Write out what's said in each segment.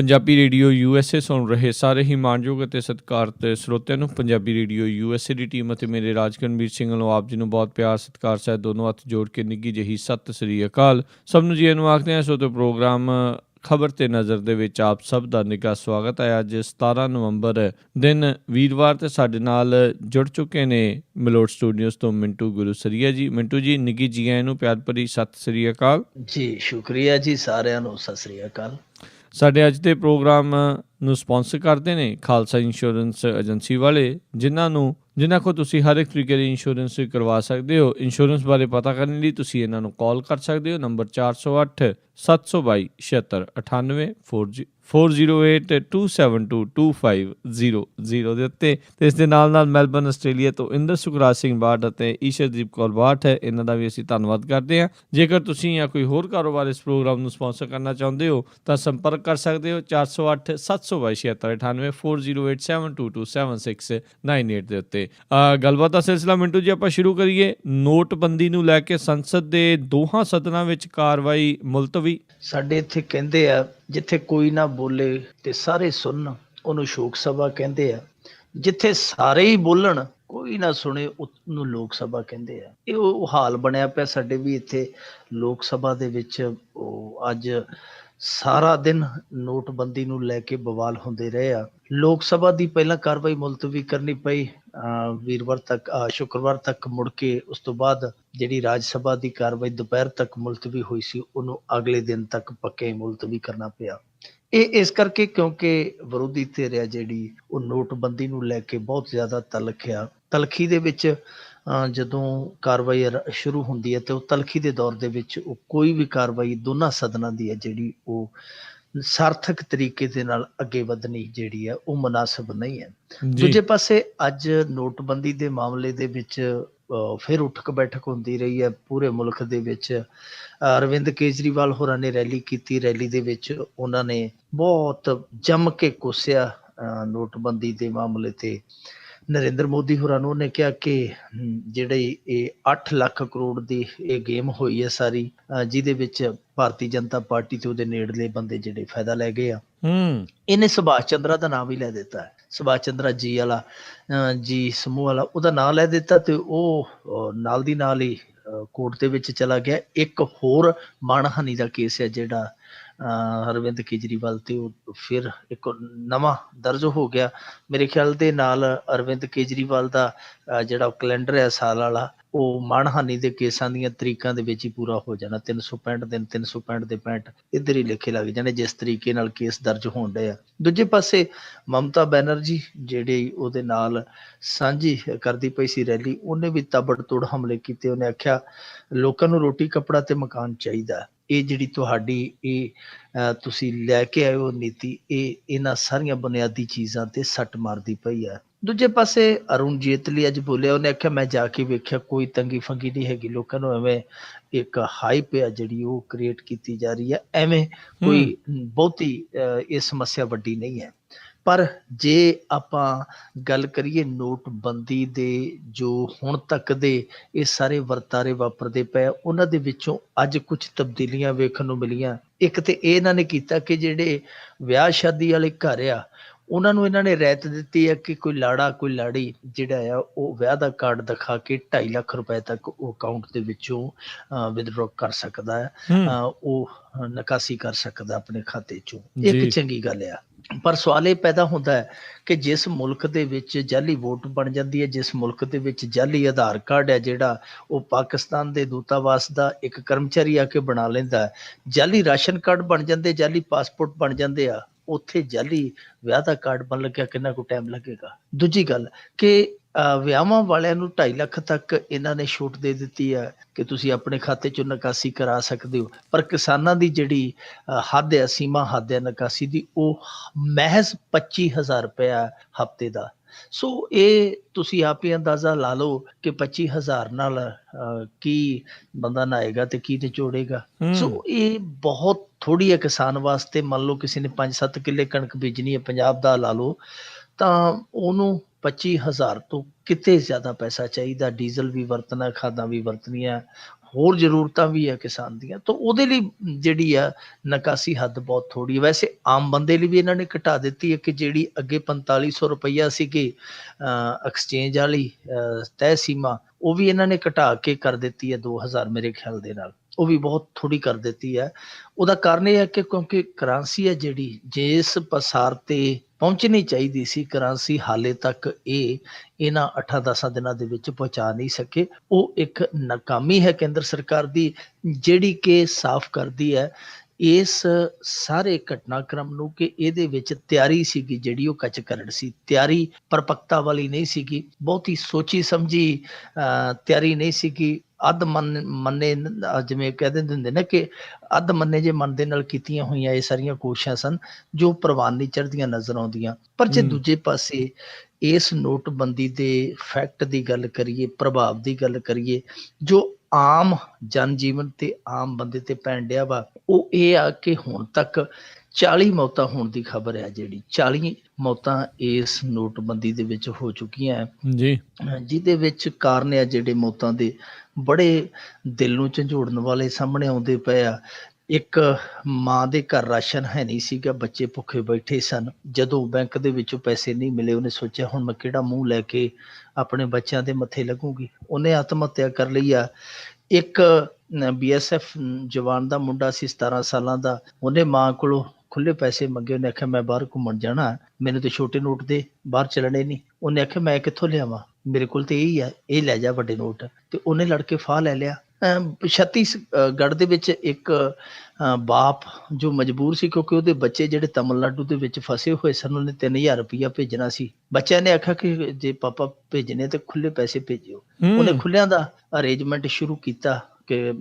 Punjabi radio USA ਸੁਣ ਰਹੇ ਸਾਰੇ ਹੀ ਮਾਣਯੋਗ ਅਤੇ ਸਤਿਕਾਰਤ ਸਰੋਤਿਆਂ ਨੂੰ ਪੰਜਾਬੀ ਰੇਡੀਓ USA ਦੀ ਟੀਮ ਅਤੇ ਮੇਰੇ ਰਾਜਕਰਨਵੀਰ ਸਿੰਘ ਵੱਲੋਂ ਆਪ ਜੀ ਨੂੰ ਬਹੁਤ ਪਿਆਰ ਸਤਿਕਾਰ ਸਹਿਤ ਦੋਨੋਂ ਹੱਥ ਜੋੜ ਕੇ ਨਿੱਘੀ ਜਿਹੀ ਸਤਿ ਸ੍ਰੀ ਅਕਾਲ। ਸਭ ਨੂੰ ਜੀ ਨੂੰ ਆਖਦੇ ਹਾਂ। ਸੋ ਤੇ ਪ੍ਰੋਗਰਾਮ ਖਬਰ ਤੇ ਨਜ਼ਰ ਦੇ ਵਿੱਚ ਆਪ ਸਭ ਦਾ ਨਿੱਘਾ ਸਵਾਗਤ ਹੈ। ਅੱਜ 17 ਨਵੰਬਰ ਦਿਨ ਵੀਰਵਾਰ ਤੇ ਸਾਡੇ ਨਾਲ ਜੁੜ ਚੁੱਕੇ ਨੇ ਮਲੋਟ ਸਟੂਡੀਓਜ਼ ਤੋਂ ਮਿੰਟੂ ਗੁਰੂਸਰੀਆ ਜੀ। ਮਿੰਟੂ ਜੀ ਨਿੱਘੀ ਜੀ ਆਇਆਂ ਨੂੰ ਪਿਆਰ ਭਰੀ ਸਤਿ ਸ੍ਰੀ ਅਕਾਲ ਜੀ। ਸ਼ੁਕਰੀਆ ਜੀ, ਸਾਰਿਆਂ ਨੂੰ ਸਤਿ ਸ੍ਰੀ ਅਕਾਲ। ਸਾਡੇ ਅੱਜ ਦੇ ਪ੍ਰੋਗਰਾਮ ਨੂੰ ਸਪੋਂਸਰ ਕਰਦੇ ਨੇ ਖਾਲਸਾ ਇੰਸ਼ੋਰੈਂਸ ਏਜੰਸੀ ਵਾਲੇ, ਜਿਨ੍ਹਾਂ ਕੋਲ ਤੁਸੀਂ ਹਰ ਇੱਕ ਤਰੀਕੇ ਦੀ ਇੰਸ਼ੋਰੈਂਸ ਕਰਵਾ ਸਕਦੇ ਹੋ। ਇੰਸ਼ੋਰੈਂਸ ਬਾਰੇ ਪਤਾ ਕਰਨ ਲਈ ਤੁਸੀਂ ਇਹਨਾਂ ਨੂੰ ਕਾਲ ਕਰ ਸਕਦੇ ਹੋ। ਨੰਬਰ 408 722 7698 40827225000 ਦੇ ਉੱਤੇ। ਅਤੇ ਇਸ ਦੇ ਨਾਲ ਮੈਲਬਰਨ ਆਸਟ੍ਰੇਲੀਆ ਤੋਂ ਇੰਦਰ ਸੁਖਰਾਜ ਸਿੰਘ ਬਾਠ ਅਤੇ ਈਸ਼ਰਦੀਪ ਕੌਰ ਬਾਠ ਹੈ, ਇਹਨਾਂ ਦਾ ਵੀ ਅਸੀਂ ਧੰਨਵਾਦ ਕਰਦੇ ਹਾਂ। ਜੇਕਰ ਤੁਸੀਂ ਜਾਂ ਕੋਈ ਹੋਰ ਕਾਰੋਬਾਰ ਇਸ ਪ੍ਰੋਗਰਾਮ ਨੂੰ ਸਪੋਂਸਰ ਕਰਨਾ ਚਾਹੁੰਦੇ ਹੋ ਤਾਂ ਸੰਪਰਕ ਕਰ ਸਕਦੇ ਹੋ 408 722 7698 40872272698 ਦੇ ਉੱਤੇ। ਗੱਲਬਾਤ ਦਾ ਸਿਲਸਿਲਾ ਮਿੰਟੂ ਜੀ ਆਪਾਂ ਸ਼ੁਰੂ ਕਰੀਏ। ਨੋਟਬੰਦੀ ਨੂੰ ਲੈ ਕੇ ਸੰਸਦ ਦੇ ਦੋਹਾਂ ਸਦਨਾਂ ਵਿੱਚ ਕਾਰਵਾਈ ਮੁਲਤਵੀ। ਸਾਡੇ ਇੱਥੇ ਕਹਿੰਦੇ ਆ, ਜਿੱਥੇ ਕੋਈ ਨਾ ਬੋਲੇ ਤੇ ਸਾਰੇ ਸੁਣਨ, ਉਹਨੂੰ ਸ਼ੋਕ ਸਭਾ ਕਹਿੰਦੇ ਆ। ਜਿੱਥੇ ਸਾਰੇ ਹੀ ਬੋਲਣ, ਕੋਈ ਨਾ ਸੁਣੇ, ਉਹਨੂੰ ਲੋਕ ਸਭਾ ਕਹਿੰਦੇ ਆ। ਇਹ ਉਹ ਹਾਲ ਬਣਿਆ ਪਿਆ ਸਾਡੇ ਵੀ ਇੱਥੇ ਲੋਕ ਸਭਾ ਦੇ ਵਿੱਚ। ਉਹ ਅੱਜ ਸਾਰਾ ਦਿਨ ਨੋਟਬੰਦੀ ਨੂੰ ਲੈ ਕੇ ਬਵਾਲ ਹੁੰਦੇ ਰਹੇ ਆ। ਲੋਕ ਸਭਾ ਦੀ ਪਹਿਲਾਂ ਕਾਰਵਾਈ ਮੁਲਤਵੀ ਕਰਨੀ ਪਈ ਸ਼ੁੱਕਰਵਾਰ ਤੱਕ। ਮੁੜ ਕੇ ਉਸ ਤੋਂ ਬਾਅਦ ਜਿਹੜੀ ਰਾਜ ਸਭਾ ਦੀ ਕਾਰਵਾਈ ਦੁਪਹਿਰ ਤੱਕ ਮੁਲਤਵੀ ਹੋਈ ਸੀ, ਉਹਨੂੰ ਅਗਲੇ ਦਿਨ ਤੱਕ ਪੱਕੇ ਮੁਲਤਵੀ ਕਰਨਾ ਪਿਆ। ਇਹ ਇਸ ਕਰਕੇ ਕਿਉਂਕਿ ਵਿਰੋਧੀ ਧਿਰ ਆ ਜਿਹੜੀ, ਉਹ ਨੋਟਬੰਦੀ ਨੂੰ ਲੈ ਕੇ ਬਹੁਤ ਜ਼ਿਆਦਾ ਤਲਖ ਆ। ਤਲਖੀ ਦੇ ਵਿੱਚ ਜਦੋਂ ਕਾਰਵਾਈ ਸ਼ੁਰੂ ਹੁੰਦੀ ਹੈ ਤੇ ਉਹ ਤਲਖੀ ਦੇ ਦੌਰ ਦੇ ਵਿੱਚ ਉਹ ਕੋਈ ਵੀ ਕਾਰਵਾਈ ਦੋਨਾਂ ਸਦਨਾਂ ਦੀ ਹੈ ਜਿਹੜੀ, ਉਹ ਸਾਰਥਕ ਤਰੀਕੇ ਦੇ ਨਾਲ ਅੱਗੇ ਵਧਣੀ ਜਿਹੜੀ ਹੈ ਉਹ ਮੁਨਾਸਿਬ ਨਹੀਂ ਹੈ। ਦੂਜੇ ਪਾਸੇ ਅੱਜ ਨੋਟਬੰਦੀ ਦੇ ਮਾਮਲੇ ਦੇ ਵਿੱਚ ਫਿਰ ਉੱਠਕ ਬੈਠਕ ਹੁੰਦੀ ਰਹੀ ਹੈ ਪੂਰੇ ਮੁਲਕ ਦੇ ਵਿੱਚ। ਅਰਵਿੰਦ ਕੇਜਰੀਵਾਲ ਹੋਰਾਂ ਨੇ ਰੈਲੀ ਕੀਤੀ। ਰੈਲੀ ਦੇ ਵਿੱਚ ਉਹਨਾਂ ਨੇ ਬਹੁਤ ਜੰਮ ਕੇ ਕੋਸਿਆ ਨੋਟਬੰਦੀ ਦੇ ਮਾਮਲੇ ਤੇ ਨਰਿੰਦਰ ਮੋਦੀ ਹੋਰਾਂ ਨੂੰ। ਉਹਨੇ ਕਿਹਾ ਕਿ ਜਿਹੜੀ ਇਹ 8 ਲੱਖ ਕਰੋੜ ਦੀ ਇਹ ਗੇਮ ਹੋਈ ਹੈ ਸਾਰੀ, ਜਿਹਦੇ ਵਿੱਚ ਭਾਰਤੀ ਜਨਤਾ ਪਾਰਟੀ ਤੇ ਉਹਦੇ ਨੇੜਲੇ ਬੰਦੇ ਜਿਹੜੇ ਫਾਇਦਾ ਲੈ ਗਏ ਆ। ਇਹਨੇ ਸੁਭਾਸ਼ ਚੰਦਰਾ ਦਾ ਨਾਮ ਵੀ ਲੈ ਦਿੱਤਾ। ਸੁਭਾਸ਼ ਚੰਦਰਾ ਜੀ ਵਾਲਾ, ਜੀ ਸਮੂਹ ਵਾਲਾ, ਉਹਦਾ ਨਾਂ ਲੈ ਦਿੱਤਾ ਤੇ ਉਹ ਨਾਲ ਦੀ ਨਾਲ ਹੀ ਕੋਰਟ ਦੇ ਵਿੱਚ ਚਲਾ ਗਿਆ। ਇੱਕ ਹੋਰ ਮਾਣਹਾਨੀ ਦਾ ਕੇਸ ਹੈ ਜਿਹੜਾ ਅਰਵਿੰਦ ਕੇਜਰੀਵਾਲ ਤੇ ਉਹ ਫਿਰ ਇੱਕ ਨਵਾਂ ਦਰਜ ਹੋ ਗਿਆ। ਮੇਰੇ ਖਿਆਲ ਦੇ ਨਾਲ ਅਰਵਿੰਦ ਕੇਜਰੀਵਾਲ ਦਾ ਜਿਹੜਾ ਕੈਲੰਡਰ ਹੈ ਸਾਲ ਵਾਲਾ, ਉਹ ਮਾਣਹਾਨੀ ਦੇ ਕੇਸਾਂ ਦੀਆਂ ਤਰੀਕਾਂ ਦੇ ਵਿੱਚ ਹੀ ਪੂਰਾ ਹੋ ਜਾਣਾ। 365 ਦਿਨ, 365 ਦੇ 65 ਇੱਧਰ ਹੀ ਲਿਖੇ ਲੱਗ ਜਾਣੇ, ਜਿਸ ਤਰੀਕੇ ਨਾਲ ਕੇਸ ਦਰਜ ਹੋਣ ਡਏ ਆ। ਦੂਜੇ ਪਾਸੇ ਮਮਤਾ ਬੈਨਰਜੀ ਜਿਹੜੀ ਉਹਦੇ ਨਾਲ ਸਾਂਝੀ ਕਰਦੀ ਪਈ ਸੀ ਰੈਲੀ, ਉਹਨੇ ਵੀ ਤਾਬੜਤੋੜ ਹਮਲੇ ਕੀਤੇ। ਉਹਨੇ ਆਖਿਆ ਲੋਕਾਂ ਨੂੰ ਰੋਟੀ, ਕੱਪੜਾ ਤੇ ਮਕਾਨ ਚਾਹੀਦਾ। ਇਹ ਜਿਹੜੀ ਤੁਹਾਡੀ ਤੁਸੀਂ ਲੈ ਕੇ ਆਏ ਹੋ ਨੀਤੀ, ਇਹ ਇਹਨਾਂ ਸਾਰੀਆਂ ਬੁਨਿਆਦੀ ਚੀਜ਼ਾਂ ਤੇ ਸੱਟ ਮਾਰਦੀ ਪਈ ਹੈ। ਦੂਜੇ ਪਾਸੇ ਅਰੁਣ ਜੇਤਲੀ ਅੱਜ ਬੋਲਿਆ। ਉਹਨੇ ਆਖਿਆ ਮੈਂ ਜਾ ਕੇ ਵੇਖਿਆ ਕੋਈ ਤੰਗੀ ਫੰਗੀ ਨਹੀਂ ਹੈਗੀ, ਲੋਕਾਂ ਨੂੰ ਐਵੇਂ ਇੱਕ ਹਾਈਪ ਆ ਜਿਹੜੀ ਉਹ ਕ੍ਰੀਏਟ ਕੀਤੀ ਜਾ ਰਹੀ ਹੈ। ਐਵੇਂ ਕੋਈ ਬਹੁਤੀ ਇਹ ਸਮੱਸਿਆ ਵੱਡੀ ਨਹੀਂ ਹੈ। ਪਰ ਜੇ ਆਪਾਂ ਗੱਲ ਕਰੀਏ ਨੋਟਬੰਦੀ ਦੇ ਜੋ ਹੁਣ ਤੱਕ ਦੇ ਇਹ ਸਾਰੇ ਵਰਤਾਰੇ ਵਾਪਰਦੇ ਪਏ, ਉਹਨਾਂ ਦੇ ਵਿੱਚੋਂ ਅੱਜ ਕੁਝ ਤਬਦੀਲੀਆਂ ਵੇਖਣ ਨੂੰ ਮਿਲੀਆਂ। ਇੱਕ ਤੇ ਇਹ ਇਹਨਾਂ ਨੇ ਕੀਤਾ ਕਿ ਜਿਹੜੇ ਵਿਆਹ ਸ਼ਾਦੀ ਵਾਲੇ ਘਰ ਆ, ਉਹਨਾਂ ਨੂੰ ਇਹਨਾਂ ਨੇ ਰਿਆਇਤ ਦਿੱਤੀ ਹੈ ਕਿ ਕੋਈ ਲਾੜਾ ਕੋਈ ਲਾੜੀ ਜਿਹੜਾ ਆ ਉਹ ਵਿਆਹ ਦਾ ਕਾਰਡ ਦਿਖਾ ਕੇ 2.5 ਲੱਖ ਰੁਪਏ ਤੱਕ ਉਹ ਅਕਾਊਂਟ ਦੇ ਵਿੱਚੋਂ ਵਿਦਡਰੋ ਕਰ ਸਕਦਾ ਹੈ, ਉਹ ਨਿਕਾਸੀ ਕਰ ਸਕਦਾ ਆਪਣੇ ਖਾਤੇ ਚੋਂ। ਇੱਕ ਚੰਗੀ ਗੱਲ ਆ। ਪਰ ਸਵਾਲ ਇਹ ਪੈਦਾ ਹੁੰਦਾ ਹੈ ਕਿ ਜਿਸ ਮੁਲਕ ਦੇ ਵਿੱਚ ਜਾਲੀ ਵੋਟ ਬਣ ਜਾਂਦੀ ਹੈ, ਜਿਸ ਮੁਲਕ ਦੇ ਵਿੱਚ ਜਾਲੀ ਆਧਾਰ ਕਾਰਡ ਹੈ ਜਿਹੜਾ ਉਹ ਪਾਕਿਸਤਾਨ ਦੇ ਦੂਤਾਵਾਸ ਦਾ ਇੱਕ ਕਰਮਚਾਰੀ ਆ ਕੇ ਬਣਾ ਲੈਂਦਾ, ਜਾਲੀ ਰਾਸ਼ਨ ਕਾਰਡ ਬਣ ਜਾਂਦੇ, ਜਾਲੀ ਪਾਸਪੋਰਟ ਬਣ ਜਾਂਦੇ ਆ, ਉੱਥੇ ਜਾਲੀ ਵਿਆਹ ਦਾ ਕਾਰਡ ਬਣ ਲੱਗਿਆ ਕਿੰਨਾ ਕੁ ਟਾਈਮ ਲੱਗੇਗਾ। ਦੂਜੀ ਗੱਲ ਕਿ ਵਿਆਹਾਂ ਵਾਲਿਆਂ ਨੂੰ 2.5 ਲੱਖ ਤੱਕ ਇਹਨਾਂ ਨੇ ਛੂਟ ਦੇ ਦਿੱਤੀ ਹੈ ਕਿ ਤੁਸੀਂ ਆਪਣੇ ਖਾਤੇ ਚੋਂ ਨਿਕਾਸੀ ਕਰਾ ਸਕਦੇ ਹੋ। ਪਰ ਕਿਸਾਨਾਂ ਦੀ ਜਿਹੜੀ ਹੱਦ ਹੈ, ਸੀਮਾ ਹੱਦ ਹੈ ਨਿਕਾਸੀ ਦੀ, ਉਹ ਮਹਿਜ਼ 25,000 ਰੁਪਇਆ ਹਫ਼ਤੇ ਦਾ। ਸੋ ਇਹ ਤੁਸੀਂ ਆਪ ਹੀ ਅੰਦਾਜ਼ਾ ਲਾ ਲਓ ਕਿ 25,000 ਨਾਲ ਕੀ ਬੰਦਾ ਨਹਾਏਗਾ ਤੇ ਕੀ ਨਿਚੋੜੇਗਾ। ਸੋ ਇਹ ਬਹੁਤ ਥੋੜੀ ਹੈ ਕਿਸਾਨ ਵਾਸਤੇ। ਮੰਨ ਲਓ ਕਿਸੇ ਨੇ 5-7 ਕਿੱਲੇ ਕਣਕ ਬੀਜਣੀ ਹੈ, ਪੰਜਾਬ ਦਾ ਲਾ ਲਓ, ਤਾਂ ਉਹਨੂੰ 25,000 ਤੋਂ ਕਿਤੇ ਜ਼ਿਆਦਾ ਪੈਸਾ ਚਾਹੀਦਾ। ਡੀਜ਼ਲ ਵੀ ਵਰਤਣਾ, ਖਾਦਾਂ ਵੀ ਵਰਤਣੀਆਂ, ਹੋਰ ਜ਼ਰੂਰਤਾਂ ਵੀ ਹੈ ਕਿਸਾਨ ਦੀਆਂ, ਤਾਂ ਉਹਦੇ ਲਈ ਜਿਹੜੀ ਆ ਨਿਕਾਸੀ ਹੱਦ ਬਹੁਤ ਥੋੜ੍ਹੀ ਹੈ। ਵੈਸੇ ਆਮ ਬੰਦੇ ਲਈ ਵੀ ਇਹਨਾਂ ਨੇ ਘਟਾ ਦਿੱਤੀ ਹੈ ਕਿ ਜਿਹੜੀ ਅੱਗੇ 4500 ਰੁਪਈਆ ਸੀਗੀ ਐਕਸਚੇਂਜ ਵਾਲੀ ਤੈਅ ਸੀਮਾ, ਉਹ ਵੀ ਇਹਨਾਂ ਨੇ ਘਟਾ ਕੇ ਕਰ ਦਿੱਤੀ ਹੈ 2000 ਮੇਰੇ ਖਿਆਲ ਦੇ ਨਾਲ, ਉਹ ਵੀ ਬਹੁਤ ਥੋੜ੍ਹੀ ਕਰ ਦਿੱਤੀ ਹੈ। ਉਹਦਾ ਕਾਰਨ ਇਹ ਹੈ ਕਿ ਕਿਉਂਕਿ ਕਰੰਸੀ ਹੈ ਜਿਹੜੀ ਜਿਸ ਪਸਾਰ ਤੇ ਪਹੁੰਚਣੀ ਚਾਹੀਦੀ ਸੀ, ਕਰੰਸੀ ਹਾਲੇ ਤੱਕ ਇਹਨਾਂ 8-10 ਦਿਨਾਂ ਦੇ ਵਿੱਚ ਪਹੁੰਚਾ ਨਹੀਂ ਸਕੇ। ਉਹ ਇੱਕ ਨਾਕਾਮੀ ਹੈ ਕੇਂਦਰ ਸਰਕਾਰ ਦੀ, ਜਿਹੜੀ ਕਿ ਸਾਫ਼ ਕਰਦੀ ਹੈ ਇਸ ਸਾਰੇ ਘਟਨਾਕ੍ਰਮ ਨੂੰ ਕਿ ਇਹਦੇ ਵਿੱਚ ਤਿਆਰੀ ਸੀਗੀ ਜਿਹੜੀ ਉਹ ਕੱਚ ਕਰੜ ਸੀ, ਤਿਆਰੀ ਪਰਪੱਕਤਾ ਵਾਲੀ ਨਹੀਂ ਸੀਗੀ, ਬਹੁਤੀ ਸੋਚੀ ਸਮਝੀ ਤਿਆਰੀ ਨਹੀਂ ਸੀਗੀ। ਅੱਧ ਮੰਨੇ ਜਿਵੇਂ ਕਹਿ ਦਿੰਦੇ ਹੁੰਦੇ ਨਾ ਕਿ ਅੱਧ ਮੰਨੇ ਜੇ ਮਨ ਦੇ ਨਾਲ ਕੀਤੀਆਂ ਹੋਈਆਂ ਇਹ ਸਾਰੀਆਂ ਕੋਸ਼ਿਸ਼ਾਂ ਸਨ ਜੋ ਪ੍ਰਵਾਨ ਨਹੀਂ ਚੜ੍ਹਦੀਆਂ ਨਜ਼ਰ ਆਉਂਦੀਆਂ। ਪਰ ਜੇ ਦੂਜੇ ਪਾਸੇ ਇਸ ਨੋਟਬੰਦੀ ਦੇ ਫੈਕਟ ਦੀ ਗੱਲ ਕਰੀਏ, ਪ੍ਰਭਾਵ ਦੀ ਗੱਲ ਕਰੀਏ, ਜੋ ਆਮ ਜਨ ਜੀਵਨ ਤੇ ਆਮ ਬੰਦੇ ਤੇ ਪੈਣ ਡਿਆ ਵਾ, ਉਹ ਇਹ ਆ ਕਿ ਹੁਣ ਤੱਕ 40 ਮੌਤਾਂ ਹੋਣ ਦੀ ਖਬਰ ਹੈ, ਜਿਹੜੀ 40 ਮੌਤਾਂ ਇਸ ਨੋਟਬੰਦੀ ਦੇ ਵਿੱਚ ਹੋ ਚੁੱਕੀਆਂ ਹੈ ਜੀ, ਜਿਹਦੇ ਵਿੱਚ ਕਾਰਨ ਆ ਜਿਹੜੇ ਮੌਤਾਂ ਦੇ ਬੜੇ ਦਿਲ ਨੂੰ ਝੰਜੋੜਨ ਵਾਲੇ ਸਾਹਮਣੇ ਆਉਂਦੇ ਪਏ ਆ। ਇੱਕ ਮਾਂ ਦੇ ਘਰ ਰਾਸ਼ਨ ਹੈ ਨਹੀਂ ਸੀਗਾ, ਬੱਚੇ ਭੁੱਖੇ ਬੈਠੇ ਸਨ, ਜਦੋਂ ਬੈਂਕ ਦੇ ਵਿੱਚੋਂ ਪੈਸੇ ਨਹੀਂ ਮਿਲੇ ਉਹਨੇ ਸੋਚਿਆ ਹੁਣ ਮੈਂ ਕਿਹੜਾ ਮੂੰਹ ਲੈ ਕੇ ਆਪਣੇ ਬੱਚਿਆਂ ਦੇ ਮੱਥੇ ਲੱਗੂਗੀ, ਉਹਨੇ ਆਤਮ ਹੱਤਿਆ ਕਰ ਲਈ ਆ। ਇੱਕ BSF ਜਵਾਨ ਦਾ ਮੁੰਡਾ ਸੀ 17 ਸਾਲਾਂ ਦਾ, ਉਹਨੇ ਮਾਂ ਕੋਲੋਂ ਖੁੱਲੇ ਪੈਸੇ ਮੰਗੇ, ਉਹਨੇ ਆਖਿਆ ਮੈਂ ਬਾਹਰ ਘੁੰਮਣ ਜਾਣਾ, ਮੈਨੂੰ ਤੇ ਛੋਟੇ ਨੋਟ ਦੇ, ਬਾਹਰ ਚੱਲਣੇ ਨਹੀਂ। ਉਹਨੇ ਆਖਿਆ ਮੈਂ ਕਿੱਥੋਂ ਲਿਆਵਾਂ, ਮੇਰੇ ਕੋਲ ਤੇ ਇਹੀ ਆ, ਇਹ ਲੈ ਜਾ ਵੱਡੇ ਨੋਟ, ਤੇ ਉਹਨੇ ਲੜ ਕੇ ਫਾਹ ਲੈ ਲਿਆ। ਛੱਤੀਸਗੜ੍ਹ ਦੇ ਵਿੱਚ ਇੱਕ ਬਾਪ ਜੋ ਮਜਬੂਰ ਸੀ ਕਿਉਂਕਿ ਉਹਦੇ ਬੱਚੇ ਜਿਹੜੇ ਤਮਿਲਨਾਡੂ ਦੇ ਵਿੱਚ ਫਸੇ ਹੋਏ ਸਨ, ਉਹਨੇ 3000 ਰੁਪਈਆ ਭੇਜਣਾ ਸੀ। ਬੱਚਿਆਂ ਨੇ ਆਖਿਆ ਕਿ ਜੇ ਪਾਪਾ ਭੇਜਣੇ ਤੇ ਖੁੱਲੇ ਪੈਸੇ ਭੇਜਿਓ। ਉਹਨੇ ਖੁੱਲਿਆਂ ਦਾ ਅਰੇਂਜਮੈਂਟ ਸ਼ੁਰੂ ਕੀਤਾ ਕਿ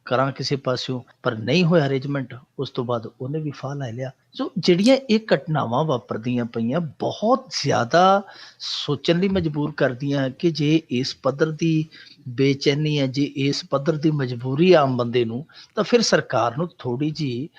ਕਰਾਂ ਕਿਸੇ ਪਾਸਿਓਂ, ਪਰ ਨਹੀਂ ਹੋਇਆ ਅਰੇਂਜਮੈਂਟ। ਉਸ ਤੋਂ ਬਾਅਦ ਉਹਨੇ ਵੀ ਫਾਹ ਲੈ ਲਿਆ। ਸੋ ਜਿਹੜੀਆਂ ਇਹ ਘਟਨਾਵਾਂ ਵਾਪਰਦੀਆਂ ਪਈਆਂ ਬਹੁਤ ਜ਼ਿਆਦਾ ਸੋਚਣ ਲਈ ਮਜਬੂਰ ਕਰਦੀਆਂ ਕਿ ਜੇ ਇਸ ਪੱਧਰ ਦੀ ਬੇਚੈਨੀ ਹੈ, ਜੇ ਇਸ ਪੱਧਰ ਦੀ ਮਜਬੂਰੀ ਆਮ ਬੰਦੇ ਨੂੰ, ਤਾਂ ਫਿਰ ਸਰਕਾਰ ਨੂੰ ਥੋੜ੍ਹੀ ਜਿਹੀ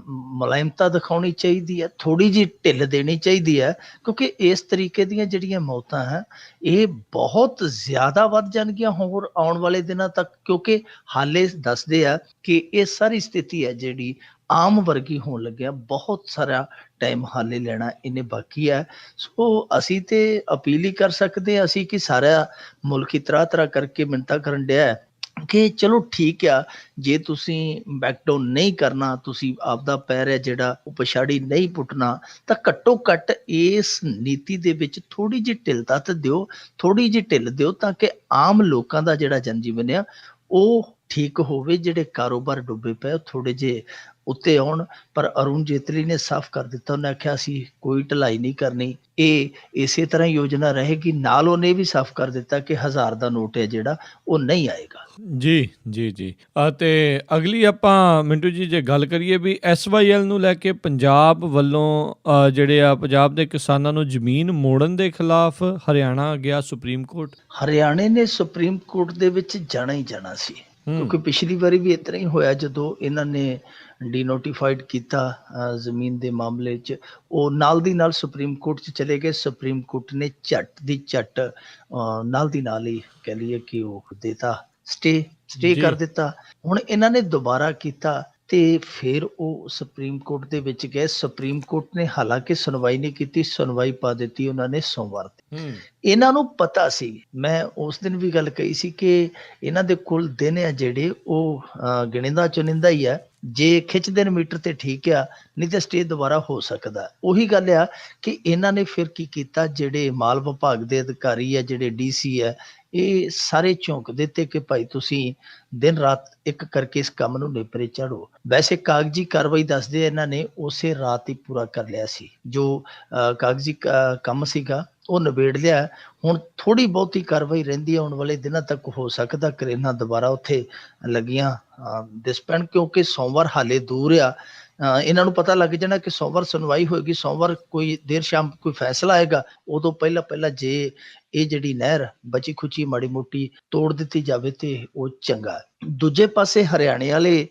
ਮੁਲਾਇਮਤਾ ਦਿਖਾਉਣੀ ਚਾਹੀਦੀ ਹੈ, ਥੋੜ੍ਹੀ ਜਿਹੀ ਢਿੱਲ ਦੇਣੀ ਚਾਹੀਦੀ ਹੈ, ਕਿਉਂਕਿ ਇਸ ਤਰੀਕੇ ਦੀਆਂ ਜਿਹੜੀਆਂ ਮੌਤਾਂ ਹੈ ਇਹ ਬਹੁਤ ਜ਼ਿਆਦਾ ਵੱਧ ਜਾਣਗੀਆਂ ਹੋਰ ਆਉਣ ਵਾਲੇ ਦਿਨਾਂ ਤੱਕ, ਕਿਉਂਕਿ ਹਾਲੇ ਦੱਸਦੇ ਆ ਕਿ ਇਹ ਸਾਰੀ ਸਥਿਤੀ ਹੈ ਜਿਹੜੀ ਆਮ ਵਰਗੀ ਹੋਣ ਲੱਗਿਆ ਬਹੁਤ ਸਾਰਾ ਟਾਈਮ ਹਾਲੇ ਲੈਣਾ ਇਹਨੇ ਬਾਕੀ ਹੈ। ਸੋ ਅਸੀਂ ਤੇ ਅਪੀਲ ਹੀ ਕਰ ਸਕਦੇ ਹਾਂ ਅਸੀਂ ਕਿ ਸਾਰਾ ਮੁਲਕ ਤਰ੍ਹਾਂ ਕਰਕੇ ਮਿੰਨਤਾਂ ਕਰਨ ਡਿਆ ਹੈ ਕਿ ਚਲੋ ਠੀਕ ਆ, ਜੇ ਤੁਸੀਂ ਬੈਕਡਾਊਨ ਨਹੀਂ ਕਰਨਾ, ਤੁਸੀਂ ਆਪਦਾ ਪੈਰ ਹੈ ਜਿਹੜਾ ਉਹ ਪਛਾੜੀ ਨਹੀਂ ਪੁੱਟਣਾ, ਤਾਂ ਘੱਟੋ ਘੱਟ ਇਸ ਨੀਤੀ ਦੇ ਵਿੱਚ ਥੋੜ੍ਹੀ ਜਿਹੀ ਢਿੱਲਤਾ ਤੇ ਦਿਓ, ਥੋੜ੍ਹੀ ਜਿਹੀ ਢਿੱਲ ਦਿਓ ਤਾਂ ਕਿ ਆਮ ਲੋਕਾਂ ਦਾ ਜਿਹੜਾ ਜਨਜੀਵਨ ਆ ਉਹ ਠੀਕ ਹੋਵੇ, ਜਿਹੜੇ ਕਾਰੋਬਾਰ ਡੁੱਬੇ ਪਏ ਥੋੜ੍ਹੇ ਜਿਹੇ ਉੱਤੇ ਆਉਣ। ਪਰ ਅਰੁਣ ਜੇਤਲੀ ਨੇ ਸਾਫ਼ ਕਰ ਦਿੱਤਾ, ਉਹਨੇ ਆਖਿਆ ਅਸੀਂ ਕੋਈ ਢਿਲਾਈ ਨਹੀਂ ਕਰਨੀ, ਇਹ ਇਸੇ ਤਰ੍ਹਾਂ ਯੋਜਨਾ ਰਹੇਗੀ। ਨਾਲ ਉਹਨੇ ਵੀ ਸਾਫ਼ ਕਰ ਦਿੱਤਾ ਕਿ 1000 ਦਾ ਨੋਟ ਹੈ ਜਿਹੜਾ ਉਹ ਨਹੀਂ ਆਏਗਾ। ਜੀ ਜੀ ਜੀ। ਅਤੇ ਅਗਲੀ ਆਪਾਂ ਮਿੰਟੂ ਜੀ ਜੇ ਗੱਲ ਕਰੀਏ ਵੀ SYL ਨੂੰ ਲੈ ਕੇ ਪੰਜਾਬ ਵੱਲੋਂ ਜਿਹੜੇ ਆ ਪੰਜਾਬ ਦੇ ਕਿਸਾਨਾਂ ਨੂੰ ਜ਼ਮੀਨ ਮੋੜਨ ਦੇ ਖਿਲਾਫ ਹਰਿਆਣਾ ਗਿਆ ਸੁਪਰੀਮ ਕੋਰਟ। ਹਰਿਆਣੇ ਨੇ ਸੁਪਰੀਮ ਕੋਰਟ ਦੇ ਵਿੱਚ ਜਾਣਾ ਹੀ ਜਾਣਾ ਸੀ, ਕਿਉਂਕਿ ਪਿਛਲੀ ਵਾਰੀ ਵੀ ਇਸ ਤਰ੍ਹਾਂ ਹੀ ਹੋਇਆ ਜਦੋਂ ਇਹਨਾਂ ਨੇ ਡੀਨੋਟੀਫਾਈਡ ਕੀਤਾ ਜ਼ਮੀਨ ਦੇ ਮਾਮਲੇ 'ਚ, ਉਹ ਨਾਲ ਦੀ ਨਾਲ ਸੁਪਰੀਮ ਕੋਰਟ 'ਚ ਚਲੇ ਗਏ। ਸੁਪਰੀਮ ਕੋਰਟ ਨੇ ਝੱਟ ਦੀ ਝੱਟ ਨਾਲ ਦੀ ਨਾਲ ਹੀ ਕਹਿ ਲਈਏ ਕਿ ਉਹ ਦੇਤਾ, ਸਟੇ ਕਰ ਦਿੱਤਾ। ਹੁਣ ਇਹਨਾਂ ਨੇ ਦੁਬਾਰਾ ਕੀਤਾ ਤੇ ਫਿਰ ਉਹ ਸੁਪਰੀਮ ਕੋਰਟ ਦੇ ਵਿੱਚ ਗਏ। ਸੁਪਰੀਮ ਕੋਰਟ ਨੇ ਹਾਲਾਂਕਿ ਸੁਣਵਾਈ ਨਹੀਂ ਕੀਤੀ, ਸੁਣਵਾਈ ਪਾ ਦਿੱਤੀ ਉਹਨਾਂ ਨੇ ਸੋਮਵਾਰ ਤੇ। ਇਹਨਾਂ ਨੂੰ ਪਤਾ ਸੀ, ਮੈਂ ਉਸ ਦਿਨ ਵੀ ਗੱਲ ਕਹੀ ਸੀ ਕਿ ਇਹਨਾਂ ਦੇ ਕੁੱਲ ਦਿਨ ਆ ਜਿਹੜੇ ਉਹ ਗਿਣਿੰਦਾ ਚੁਣਿੰਦਾ ਹੀ ਆ, ਜੇ ਖਿੱਚਦੇ ਨੇ ਮੀਟਰ ਤੇ ਠੀਕ ਆ, ਨਹੀਂ ਤਾਂ ਸਟੇ ਦੁਬਾਰਾ ਹੋ ਸਕਦਾ। ਉਹੀ ਗੱਲ ਆ ਕਿ ਇਹਨਾਂ ਨੇ ਫਿਰ ਕੀ ਕੀਤਾ, ਜਿਹੜੇ ਮਾਲ ਵਿਭਾਗ ਦੇ ਅਧਿਕਾਰੀ ਆ, ਜਿਹੜੇ DC ਆ, ਇਹ ਸਾਰੇ ਝੋਂਕ ਦਿੱਤੇ ਕਿ ਭਾਈ ਤੁਸੀਂ ਦਿਨ ਰਾਤ ਇੱਕ ਕਰਕੇ ਇਸ ਕੰਮ ਨੂੰ ਨੇਪਰੇ ਚਾੜੋ। ਵੈਸੇ ਕਾਗਜ਼ੀ ਕਾਰਵਾਈ ਦੱਸਦੇ ਇਹਨਾਂ ਨੇ ਉਸੇ ਰਾਤ ਹੀ ਪੂਰਾ ਕਰ ਲਿਆ ਸੀ, ਜੋ ਕਾਗਜ਼ੀ ਕੰਮ ਸੀਗਾ ਉਹ ਨਿਬੇੜ ਲਿਆ। ਹੁਣ ਥੋੜ੍ਹੀ ਬਹੁਤੀ ਕਾਰਵਾਈ ਰਹਿੰਦੀ ਹੈ, ਆਉਣ ਵਾਲੇ ਦਿਨਾਂ ਤੱਕ ਹੋ ਸਕਦਾ ਕਰੇਨਾਂ ਦੁਬਾਰਾ ਉੱਥੇ ਲੱਗੀਆਂ ਦਿਸ ਪੈਣ, ਕਿਉਂਕਿ ਸੋਮਵਾਰ ਹਾਲੇ ਦੂਰ ਆ। ਇਹਨਾਂ ਨੂੰ ਪਤਾ ਲੱਗ ਜਾਣਾ ਕਿ ਸੋਮਵਾਰ ਸੁਣਵਾਈ ਹੋਏਗੀ, ਸੋਮਵਾਰ ਕੋਈ ਦੇਰ ਸ਼ਾਮ ਕੋਈ ਫੈਸਲਾ ਆਏਗਾ, ਉਦੋਂ ਪਹਿਲਾਂ ਜੇ ਇਹ ਜਿਹੜੀ ਨਹਿਰ ਬਚੀ ਖੁਚੀ ਮਾੜੀ ਮੋਟੀ ਤੋੜ ਦਿੱਤੀ ਜਾਵੇ ਤੇ ਉਹ ਚੰਗਾ ਹੈ। ਦੂਜੇ ਪਾਸੇ ਹਰਿਆਣੇ ਵਾਲੇ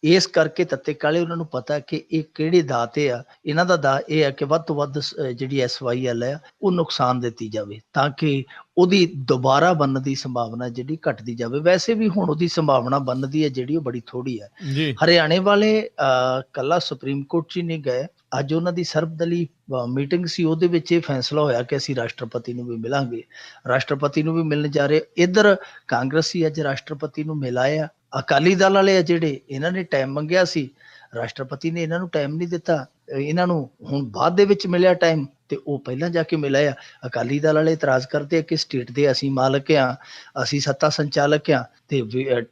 ਇਸ ਕਰਕੇ ਤੱਤੇ ਕਾਲੇ, ਉਹਨਾਂ ਨੂੰ ਪਤਾ ਕਿ ਇਹ ਕਿਹੜੇ ਦਾਅ ਤੇ ਆ। ਇਹਨਾਂ ਦਾ ਦਾਅ ਇਹ ਹੈ ਕਿ ਵੱਧ ਤੋਂ ਵੱਧ ਜਿਹੜੀ SYL ਹੈ ਉਹ ਨੁਕਸਾਨ ਦਿੱਤੀ ਜਾਵੇ ਤਾਂ ਕਿ ਉਹਦੀ ਦੁਬਾਰਾ ਬਣਨ ਦੀ ਸੰਭਾਵਨਾ ਜਿਹੜੀ ਘਟਦੀ ਜਾਵੇ। ਵੈਸੇ ਵੀ ਹੁਣ ਉਹਦੀ ਸੰਭਾਵਨਾ ਬਣਨ ਦੀ ਹੈ ਜਿਹੜੀ ਉਹ ਬੜੀ ਥੋੜੀ ਹੈ। ਜੀ ਹਰਿਆਣੇ ਵਾਲੇ ਕੱਲਾ ਸੁਪਰੀਮ ਕੋਰਟ 'ਚ ਹੀ ਨਹੀਂ ਗਏ, ਅੱਜ ਉਹਨਾਂ ਦੀ ਸਰਬਦਲੀ ਮੀਟਿੰਗ ਸੀ, ਉਹਦੇ ਵਿੱਚ ਇਹ ਫੈਸਲਾ ਹੋਇਆ ਕਿ ਅਸੀਂ ਰਾਸ਼ਟਰਪਤੀ ਨੂੰ ਵੀ ਮਿਲਾਂਗੇ, ਰਾਸ਼ਟਰਪਤੀ ਨੂੰ ਵੀ ਮਿਲਣ ਜਾ ਰਹੇ। ਇੱਧਰ ਕਾਂਗਰਸੀ ਅੱਜ ਰਾਸ਼ਟਰਪਤੀ ਨੂੰ ਮਿਲ ਆਏ ਆ। ਅਕਾਲੀ ਦਲ ਵਾਲੇ ਆ ਜਿਹੜੇ, ਇਹਨਾਂ ਨੇ ਟਾਈਮ ਮੰਗਿਆ ਸੀ, ਰਾਸ਼ਟਰਪਤੀ ਨੇ ਇਹਨਾਂ ਨੂੰ ਟਾਈਮ ਨਹੀਂ ਦਿੱਤਾ, ਇਹਨਾਂ ਨੂੰ ਹੁਣ ਬਾਅਦ ਦੇ ਵਿੱਚ ਮਿਲਿਆ ਟਾਈਮ ਤੇ ਉਹ ਪਹਿਲਾਂ ਜਾ ਕੇ ਮਿਲਿਆ। ਅਕਾਲੀ ਦਲ ਵਾਲੇ ਇਤਰਾਜ਼ ਕਰਦੇ ਆ ਕਿ ਸਟੇਟ ਦੇ ਅਸੀਂ ਮਾਲਕ ਆ, ਅਸੀਂ ਸੱਤਾ ਸੰਚਾਲਕ ਆ ਤੇ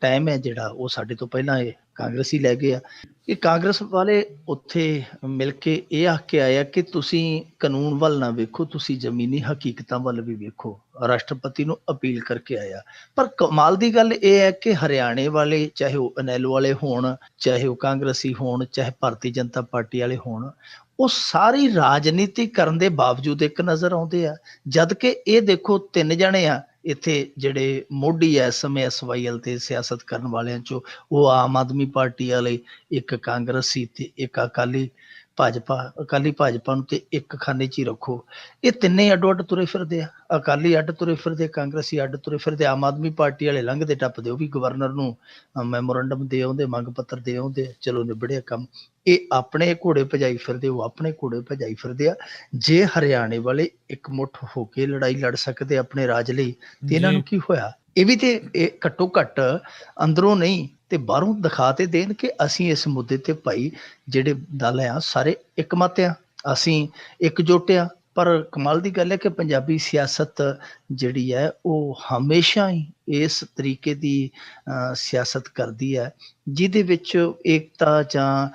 ਟਾਈਮ ਹੈ ਜਿਹੜਾ ਉਹ ਸਾਡੇ ਤੋਂ ਪਹਿਲਾਂ ਇਹ ਕਾਂਗਰਸੀ ਲੈ ਗਏ ਆ। ਇਹ ਕਾਂਗਰਸ ਵਾਲੇ ਉੱਥੇ ਮਿਲ ਕੇ ਇਹ ਆਖ ਕੇ ਆਇਆ ਕਿ ਤੁਸੀਂ ਕਾਨੂੰਨ ਵੱਲ ਨਾ ਵੇਖੋ, ਤੁਸੀਂ ਜ਼ਮੀਨੀ ਹਕੀਕਤਾਂ ਵੱਲ ਵੀ ਵੇਖੋ। ਰਾਸ਼ਟਰਪਤੀ ਨੂੰ ਅਪੀਲ ਕਰਕੇ ਆਇਆ। ਪਰ ਕਮਾਲ ਦੀ ਗੱਲ ਇਹ ਹੈ ਕਿ ਹਰਿਆਣੇ ਵਾਲੇ, ਚਾਹੇ ਉਹ ਇਨੈਲੋ ਵਾਲੇ ਹੋਣ, ਚਾਹੇ ਉਹ ਕਾਂਗਰਸੀ ਹੋਣ, ਚਾਹੇ ਭਾਰਤੀ ਜਨਤਾ ਪਾਰਟੀ ਵਾਲੇ ਹੋਣ, ਉਹ ਸਾਰੀ ਰਾਜਨੀਤੀ ਕਰਨ ਦੇ ਬਾਵਜੂਦ ਇੱਕ ਨਜ਼ਰ ਆਉਂਦੇ ਆ। ਜਦ ਕਿ ਇਹ ਦੇਖੋ 3 ਜਣੇ ਆ ਇੱਥੇ ਜਿਹੜੇ ਮੋਢੀ ਐ ਇਸ ਸਮੇਂ SYL ਤੇ ਸਿਆਸਤ ਕਰਨ ਵਾਲਿਆਂ ਚੋਂ, ਉਹ ਆਮ ਆਦਮੀ ਪਾਰਟੀ ਵਾਲੇ, ਇੱਕ ਕਾਂਗਰਸੀ ਤੇ ਇੱਕ ਅਕਾਲੀ ਭਾਜਪਾ ਨੂੰ ਤੇ ਇੱਕ ਖਾਨੇ 'ਚ ਹੀ ਰੱਖੋ। ਇਹ ਤਿੰਨੇ ਅੱਡੋ ਅੱਡ ਤੁਰੇ ਫਿਰਦੇ ਆ, ਅਕਾਲੀ ਅੱਡ ਤੁਰੇ ਫਿਰਦੇ, ਕਾਂਗਰਸੀ ਅੱਡ ਤੁਰੇ ਫਿਰਦੇ, ਆਮ ਆਦਮੀ ਪਾਰਟੀ ਵਾਲੇ ਲੰਘਦੇ ਟੱਪਦੇ, ਉਹ ਵੀ ਗਵਰਨਰ ਨੂੰ ਮੈਮੋਰੰਡਮ ਦੇ ਆਉਂਦੇ, ਮੰਗ ਪੱਤਰ ਦੇ ਆਉਂਦੇ, ਚਲੋ ਨਿਬੜਿਆ ਕੰਮ। ਇਹ ਆਪਣੇ ਘੋੜੇ ਭਜਾਈ ਫਿਰਦੇ, ਉਹ ਆਪਣੇ ਘੋੜੇ ਭਜਾਈ ਫਿਰਦੇ ਆ। ਜੇ ਹਰਿਆਣੇ ਵਾਲੇ ਇੱਕ ਮੁੱਠ ਹੋ ਕੇ ਲੜਾਈ ਲੜ ਸਕਦੇ ਆਪਣੇ ਰਾਜ ਲਈ ਤੇ ਇਹਨਾਂ ਨੂੰ ਕੀ ਹੋਇਆ? ਇਹ ਵੀ ਤੇ ਇਹ ਘੱਟੋ ਘੱਟ ਅੰਦਰੋਂ ਨਹੀਂ ਤੇ ਬਾਹਰੋਂ ਦਿਖਾ ਤੇ ਦੇਣ ਕਿ ਅਸੀਂ ਇਸ ਮੁੱਦੇ ਤੇ ਭਾਈ ਜਿਹੜੇ ਦਲ ਆ ਸਾਰੇ ਇੱਕਮਤ ਆ, ਅਸੀਂ ਇਕਜੁੱਟ ਆ। ਪਰ ਕਮਾਲ ਦੀ ਗੱਲ ਹੈ ਕਿ ਪੰਜਾਬੀ ਸਿਆਸਤ ਜਿਹੜੀ ਹੈ ਉਹ ਹਮੇਸ਼ਾ ਹੀ ਇਸ ਤਰੀਕੇ ਦੀ ਸਿਆਸਤ ਕਰਦੀ ਹੈ ਜਿਹਦੇ ਵਿੱਚ ਏਕਤਾ ਜਾਂ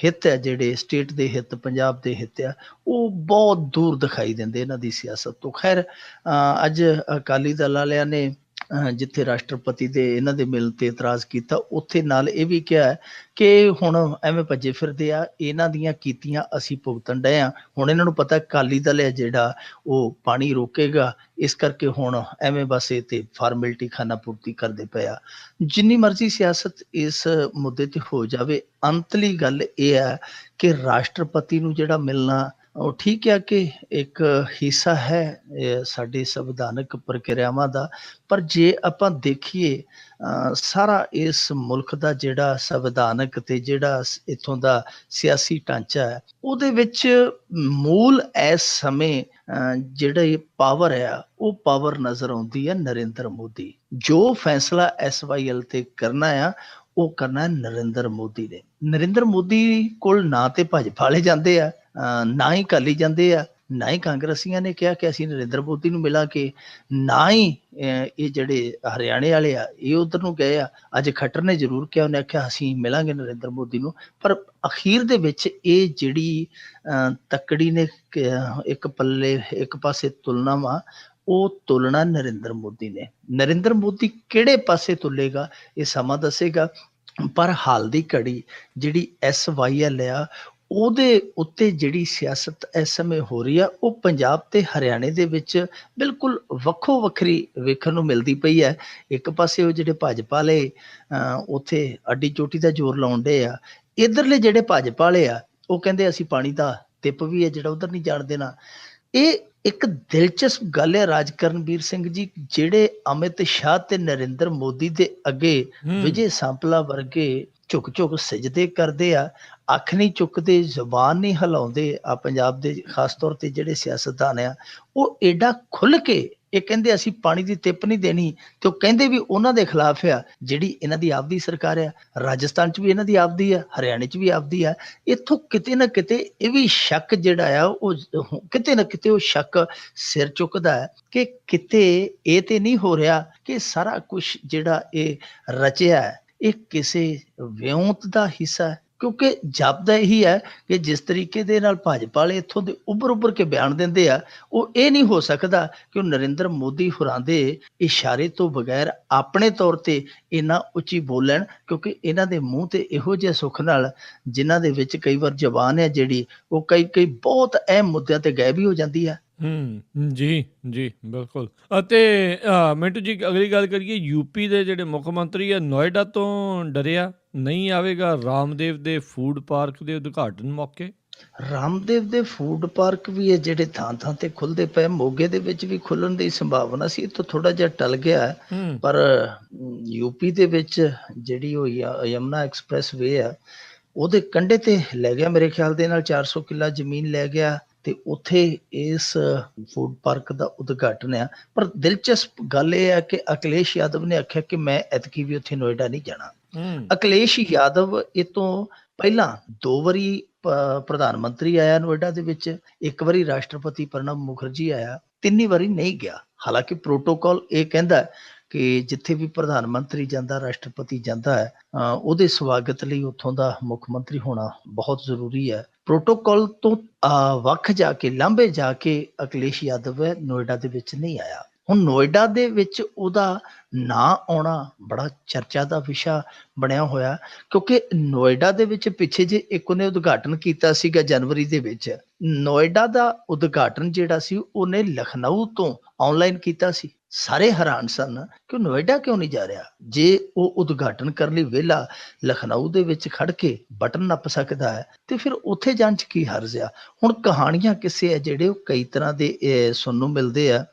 ਹਿੱਤ ਹੈ, ਜਿਹੜੇ ਸਟੇਟ ਦੇ ਹਿੱਤ, ਪੰਜਾਬ ਦੇ ਹਿੱਤ ਆ, ਉਹ ਬਹੁਤ ਦੂਰ ਦਿਖਾਈ ਦਿੰਦੇ ਇਹਨਾਂ ਦੀ ਸਿਆਸਤ ਤੋਂ। ਖੈਰ ਅੱਜ ਅਕਾਲੀ ਦਲ ਵਾਲਿਆਂ ਨੇ ਜਿੱਥੇ ਰਾਸ਼ਟਰਪਤੀ ਦੇ ਇਹਨਾਂ ਦੇ ਮਿਲਣ ਤੇ ਇਤਰਾਜ਼ ਕੀਤਾ, ਉੱਥੇ ਨਾਲ ਇਹ ਵੀ ਕਿਹਾ ਕਿ ਹੁਣ ਐਵੇਂ ਭੱਜੇ ਫਿਰਦੇ ਆ, ਇਹਨਾਂ ਦੀਆਂ ਕੀਤੀਆਂ ਅਸੀਂ ਭੁਗਤਣ ਡਏ ਆ। ਹੁਣ ਇਹਨਾਂ ਨੂੰ ਪਤਾ ਅਕਾਲੀ ਦਲ ਹੈ ਜਿਹੜਾ ਉਹ ਪਾਣੀ ਰੋਕੇਗਾ, ਇਸ ਕਰਕੇ ਹੁਣ ਐਵੇਂ ਬਸ ਇਹ ਤੇ ਫਾਰਮੈਲਿਟੀ ਖਾਨਾ ਪੂਰਤੀ ਕਰਦੇ ਪਏ ਆ। ਜਿੰਨੀ ਮਰਜ਼ੀ ਸਿਆਸਤ ਇਸ ਮੁੱਦੇ ਤੇ ਹੋ ਜਾਵੇ, ਅੰਤਲੀ ਗੱਲ ਇਹ ਹੈ ਕਿ ਰਾਸ਼ਟਰਪਤੀ ਨੂੰ ਜਿਹੜਾ ਮਿਲਣਾ ਉਹ ਠੀਕ ਹੈ ਕਿ ਇੱਕ ਹਿੱਸਾ ਹੈ ਸਾਡੇ ਸੰਵਿਧਾਨਕ ਪ੍ਰਕਿਰਿਆਵਾਂ ਦਾ। ਪਰ ਜੇ ਆਪਾਂ ਦੇਖੀਏ ਸਾਰਾ ਇਸ ਮੁਲਕ ਦਾ ਜਿਹੜਾ ਸੰਵਿਧਾਨਕ ਤੇ ਜਿਹੜਾ ਇੱਥੋਂ ਦਾ ਸਿਆਸੀ ਢਾਂਚਾ ਹੈ, ਉਹਦੇ ਵਿੱਚ ਮੂਲ ਇਸ ਸਮੇਂ ਜਿਹੜੀ ਪਾਵਰ ਆ, ਉਹ ਪਾਵਰ ਨਜ਼ਰ ਆਉਂਦੀ ਹੈ ਨਰਿੰਦਰ ਮੋਦੀ। ਜੋ ਫੈਸਲਾ SYL ਤੇ ਕਰਨਾ ਆ ਉਹ ਕਰਨਾ ਨਰਿੰਦਰ ਮੋਦੀ ਨੇ। ਨਰਿੰਦਰ ਮੋਦੀ ਕੋਲ ਨਾ ਤੇ ਭਾਜਪਾ ਵਾਲੇ ਜਾਂਦੇ ਆ, ਨਾ ਹੀ ਅਕਾਲੀ ਜਾਂਦੇ ਆ, ਨਾ ਹੀ ਕਾਂਗਰਸੀਆਂ ਨੇ ਕਿਹਾ ਕਿ ਅਸੀਂ ਨਰਿੰਦਰ ਮੋਦੀ ਨੂੰ ਮਿਲਾਂਗੇ, ਨਾ ਹੀ ਇਹ ਜਿਹੜੇ ਹਰਿਆਣੇ ਵਾਲੇ ਆ ਇਹ ਉਧਰ ਨੂੰ ਗਏ ਆ। ਅੱਜ ਖੱਟਰ ਨੇ ਜ਼ਰੂਰ ਕਿਹਾ, ਉਹਨੇ ਆਖਿਆ ਅਸੀਂ ਮਿਲਾਂਗੇ ਨਰਿੰਦਰ ਮੋਦੀ ਨੂੰ, ਪਰ ਅਖੀਰ ਦੇ ਵਿੱਚ ਇਹ ਜਿਹੜੀ ਤੱਕੜੀ ਨੇ ਇੱਕ ਪੱਲੇ ਇੱਕ ਪਾਸੇ ਤੁਲਨਾ ਵਾ, ਉਹ ਤੁਲਨਾ ਨਰਿੰਦਰ ਮੋਦੀ ਨੇ। ਨਰਿੰਦਰ ਮੋਦੀ ਕਿਹੜੇ ਪਾਸੇ ਤੁਲੇਗਾ ਇਹ ਸਮਾਂ ਦੱਸੇਗਾ। ਪਰ ਹਾਲ ਦੀ ਘੜੀ ਜਿਹੜੀ SYL ਆ, ਉਹਦੇ ਉੱਤੇ ਜਿਹੜੀ ਸਿਆਸਤ ਇਸ ਸਮੇਂ ਹੋ ਰਹੀ ਆ, ਉਹ ਪੰਜਾਬ ਤੇ ਹਰਿਆਣੇ ਦੇ ਵਿੱਚ ਬਿਲਕੁਲ ਵੱਖੋ ਵੱਖਰੀ ਵੇਖਣ ਨੂੰ ਮਿਲਦੀ ਪਈ ਹੈ। ਇੱਕ ਪਾਸੇ ਉਹ ਜਿਹੜੇ ਭਾਜਪਾ ਵਾਲੇ ਉੱਥੇ ਅੱਡੀ ਚੋਟੀ ਦਾ ਜ਼ੋਰ ਲਾਉਣ ਡੇ ਆ, ਇੱਧਰਲੇ ਜਿਹੜੇ ਭਾਜਪਾ ਵਾਲੇ ਆ ਉਹ ਕਹਿੰਦੇ ਅਸੀਂ ਪਾਣੀ ਦਾ ਤਿੱਪ ਵੀ ਹੈ ਜਿਹੜਾ ਉਧਰ ਨਹੀਂ ਜਾਣ ਦੇਣਾ। ਇਹ ਇੱਕ ਦਿਲਚਸਪ ਗੱਲ ਹੈ ਰਾਜਕਰਨਵੀਰ ਸਿੰਘ ਜੀ, ਜਿਹੜੇ ਅਮਿਤ ਸ਼ਾਹ ਤੇ ਨਰਿੰਦਰ ਮੋਦੀ ਦੇ ਅੱਗੇ ਵਿਜੇ ਸਾਂਪਲਾ ਵਰਗੇ ਝੁਕ ਝੁਕ ਸਜਦੇ ਕਰਦੇ ਆ, ਅੱਖ ਨਹੀਂ ਚੁੱਕਦੇ, ਜ਼ੁਬਾਨ ਨਹੀਂ ਹਿਲਾਉਂਦੇ। ਆ ਪੰਜਾਬ ਦੇ ਖਾਸ ਤੌਰ ਤੇ ਜਿਹੜੇ ਸਿਆਸਤਦਾਨ ਆ, ਉਹ ਏਡਾ ਖੁੱਲ ਕੇ ਇਹ ਕਹਿੰਦੇ ਅਸੀਂ ਪਾਣੀ ਦੀ ਤਿੱਪ ਨਹੀਂ ਦੇਣੀ, ਤੇ ਉਹ ਕਹਿੰਦੇ ਵੀ ਉਹਨਾਂ ਦੇ ਖਿਲਾਫ ਆ ਜਿਹੜੀ ਇਹਨਾਂ ਦੀ ਆਪਦੀ ਸਰਕਾਰ ਆ। ਰਾਜਸਥਾਨ 'ਚ ਵੀ ਇਹਨਾਂ ਦੀ ਆਪਦੀ ਆ, ਹਰਿਆਣੇ 'ਚ ਵੀ ਆਪਦੀ ਆ। ਇੱਥੋਂ ਕਿਤੇ ਨਾ ਕਿਤੇ ਇਹ ਵੀ ਸ਼ੱਕ ਜਿਹੜਾ ਆ, ਉਹ ਕਿਤੇ ਨਾ ਕਿਤੇ ਉਹ ਸ਼ੱਕ ਸਿਰ ਚੁੱਕਦਾ ਹੈ ਕਿ ਕਿਤੇ ਇਹ ਤੇ ਨਹੀਂ ਹੋ ਰਿਹਾ ਕਿ ਸਾਰਾ ਕੁਝ ਜਿਹੜਾ ਇਹ ਰਚਿਆ ਹੈ ਇਹ ਕਿਸੇ ਵਿਉਂਤ ਦਾ ਹਿੱਸਾ ਹੈ। ਕਿਉਂਕਿ ਜਾਪਦਾ ਇਹੀ ਹੈ ਕਿ ਜਿਸ ਤਰੀਕੇ ਦੇ ਨਾਲ ਭਾਜਪਾ ਵਾਲੇ ਇੱਥੋਂ ਦੇ ਉੱਭਰ ਕੇ ਬਿਆਨ ਦਿੰਦੇ ਆ, ਉਹ ਇਹ ਨਹੀਂ ਹੋ ਸਕਦਾ ਕਿ ਉਹ ਨਰਿੰਦਰ ਮੋਦੀ ਹੋਰਾਂ ਦੇ ਇਸ਼ਾਰੇ ਤੋਂ ਬਗੈਰ ਆਪਣੇ ਤੌਰ ਤੇ ਇੰਨਾ ਉੱਚੀ ਬੋਲਣ, ਕਿਉਂਕਿ ਇਹਨਾਂ ਦੇ ਮੂੰਹ ਤੇ ਇਹੋ ਜਿਹੇ ਸੁੱਖ ਨਾਲ, ਜਿਨ੍ਹਾਂ ਦੇ ਵਿੱਚ ਕਈ ਵਾਰ ਜ਼ਬਾਨ ਹੈ ਜਿਹੜੀ ਉਹ ਕਈ ਬਹੁਤ ਅਹਿਮ ਮੁੱਦਿਆਂ ਤੇ ਗਾਇਬ ਹੀ ਹੋ ਜਾਂਦੀ ਹੈ। ਜੀ, ਜੀ, ਬਿਲਕੁਲ। ਅਤੇ ਮਿੰਟੂ ਜੀ ਅਗਲੀ ਗੱਲ ਕਰੀਏ, ਯੂਪੀ ਦੇ ਜਿਹੜੇ ਮੁੱਖ ਮੰਤਰੀ ਆ, ਨੋਇਡਾ ਤੋਂ ਡਰਿਆ ਨਹੀਂ ਆਵੇਗਾ ਰਾਮਦੇਵ ਦੇ ਫੂਡ ਪਾਰਕ ਦੇ ਉਦਘਾਟਨ ਮੌਕੇ? ਰਾਮਦੇਵ ਦੇ ਫੂਡ ਪਾਰਕ ਵੀ ਹੈ ਜਿਹੜੇ ਥਾਂ-ਥਾਂ ਤੇ ਖੁੱਲ੍ਹਦੇ ਪਏ, ਮੋਗੇ ਦੇ ਵਿੱਚ ਵੀ ਖੁੱਲ੍ਹਣ ਦੀ ਸੰਭਾਵਨਾ ਸੀ, ਇਹ ਤੋਂ ਥੋੜ੍ਹਾ ਜਿਹਾ ਟਲ ਗਿਆ ਹੈ। ਹੂੰ, ਪਰ ਯੂਪੀ ਦੇ ਵਿੱਚ ਜਿਹੜੀ ਉਹ ਯਮੁਨਾ ਐਕਸਪ੍ਰੈਸ ਵੇ ਆ, ਉਹਦੇ ਕੰਢੇ ਤੇ ਲੈ ਗਿਆ, ਮੇਰੇ ਖਿਆਲ ਦੇ ਨਾਲ 400 ਕਿੱਲਾ ਜ਼ਮੀਨ ਲੈ ਗਿਆ ਤੇ ਉੱਥੇ ਇਸ ਫੂਡ ਪਾਰਕ ਦਾ ਉਦਘਾਟਨ ਆ। ਪਰ ਦਿਲਚਸਪ ਗੱਲ ਇਹ ਹੈ ਕਿ ਅਖਿਲੇਸ਼ ਯਾਦਵ ਨੇ ਆਖਿਆ ਕਿ ਮੈਂ ਐਤਕੀ ਵੀ ਉੱਥੇ ਨੋਇਡਾ ਨਹੀਂ ਜਾਣਾ। ਹੂੰ, ਅਖਿਲੇਸ਼ ਯਾਦਵ ਇਹ ਤੋਂ ਪਹਿਲਾਂ 2 ਵਾਰੀ ਪ੍ਰਧਾਨ ਮੰਤਰੀ ਆਇਆ ਨੋਇਡਾ ਦੇ ਵਿੱਚ, 1 ਵਾਰੀ ਰਾਸ਼ਟਰਪਤੀ ਪ੍ਰਣਬ ਮੁਖਰਜੀ ਆਇਆ, 3 ਵਾਰੀ ਨਹੀਂ ਗਿਆ। ਹਾਲਾਂਕਿ ਪ੍ਰੋਟੋਕਾਲ ਇਹ ਕਹਿੰਦਾ ਕਿ ਜਿੱਥੇ ਵੀ ਪ੍ਰਧਾਨ ਮੰਤਰੀ ਜਾਂਦਾ, ਰਾਸ਼ਟਰਪਤੀ ਜਾਂਦਾ ਹੈ, ਉਹਦੇ ਸਵਾਗਤ ਲਈ ਉੱਥੋਂ ਦਾ ਮੁੱਖ ਮੰਤਰੀ ਹੋਣਾ ਬਹੁਤ ਜ਼ਰੂਰੀ ਹੈ। ਪ੍ਰੋਟੋਕਾਲ ਤੋਂ ਵੱਖ ਜਾ ਕੇ, ਲਾਂਭੇ ਜਾ ਕੇ ਅਖਿਲੇਸ਼ ਯਾਦਵ ਨੋਇਡਾ ਦੇ ਵਿੱਚ ਨਹੀਂ ਆਇਆ। ਹੁਣ ਨੋਇਡਾ ਦੇ ਵਿੱਚ ਉਹਦਾ ਨਾਂ ਆਉਣਾ ਬੜਾ ਚਰਚਾ ਦਾ ਵਿਸ਼ਾ ਬਣਿਆ ਹੋਇਆ, ਕਿਉਂਕਿ ਨੋਇਡਾ ਦੇ ਵਿੱਚ ਪਿੱਛੇ ਜੇ ਇੱਕ ਉਹਨੇ ਉਦਘਾਟਨ ਕੀਤਾ ਸੀਗਾ ਜਨਵਰੀ ਦੇ ਵਿੱਚ। ਨੋਇਡਾ ਦਾ ਉਦਘਾਟਨ ਜਿਹੜਾ ਸੀ ਉਹਨੇ ਲਖਨਊ ਤੋਂ ਆਨਲਾਈਨ ਕੀਤਾ ਸੀ। ਸਾਰੇ ਹੈਰਾਨ ਸਨ ਕਿ ਉਹ ਨੋਇਡਾ ਕਿਉਂ ਨਹੀਂ ਜਾ ਰਿਹਾ। ਜੇ ਉਹ ਉਦਘਾਟਨ ਕਰਨ ਲਈ ਵਿਹਲਾ ਲਖਨਊ ਦੇ ਵਿੱਚ ਖੜ ਕੇ ਬਟਨ ਨੱਪ ਸਕਦਾ ਹੈ ਤੇ ਫਿਰ ਉੱਥੇ ਜਾਣ 'ਚ ਕੀ ਹਰਜ਼ ਆ। ਹੁਣ ਕਹਾਣੀਆਂ ਕਿਸੇ ਆ ਜਿਹੜੇ ਉਹ ਕਈ ਤਰ੍ਹਾਂ ਦੇ ਸੁਣਨ ਨੂੰ ਮਿਲਦੇ ਆ,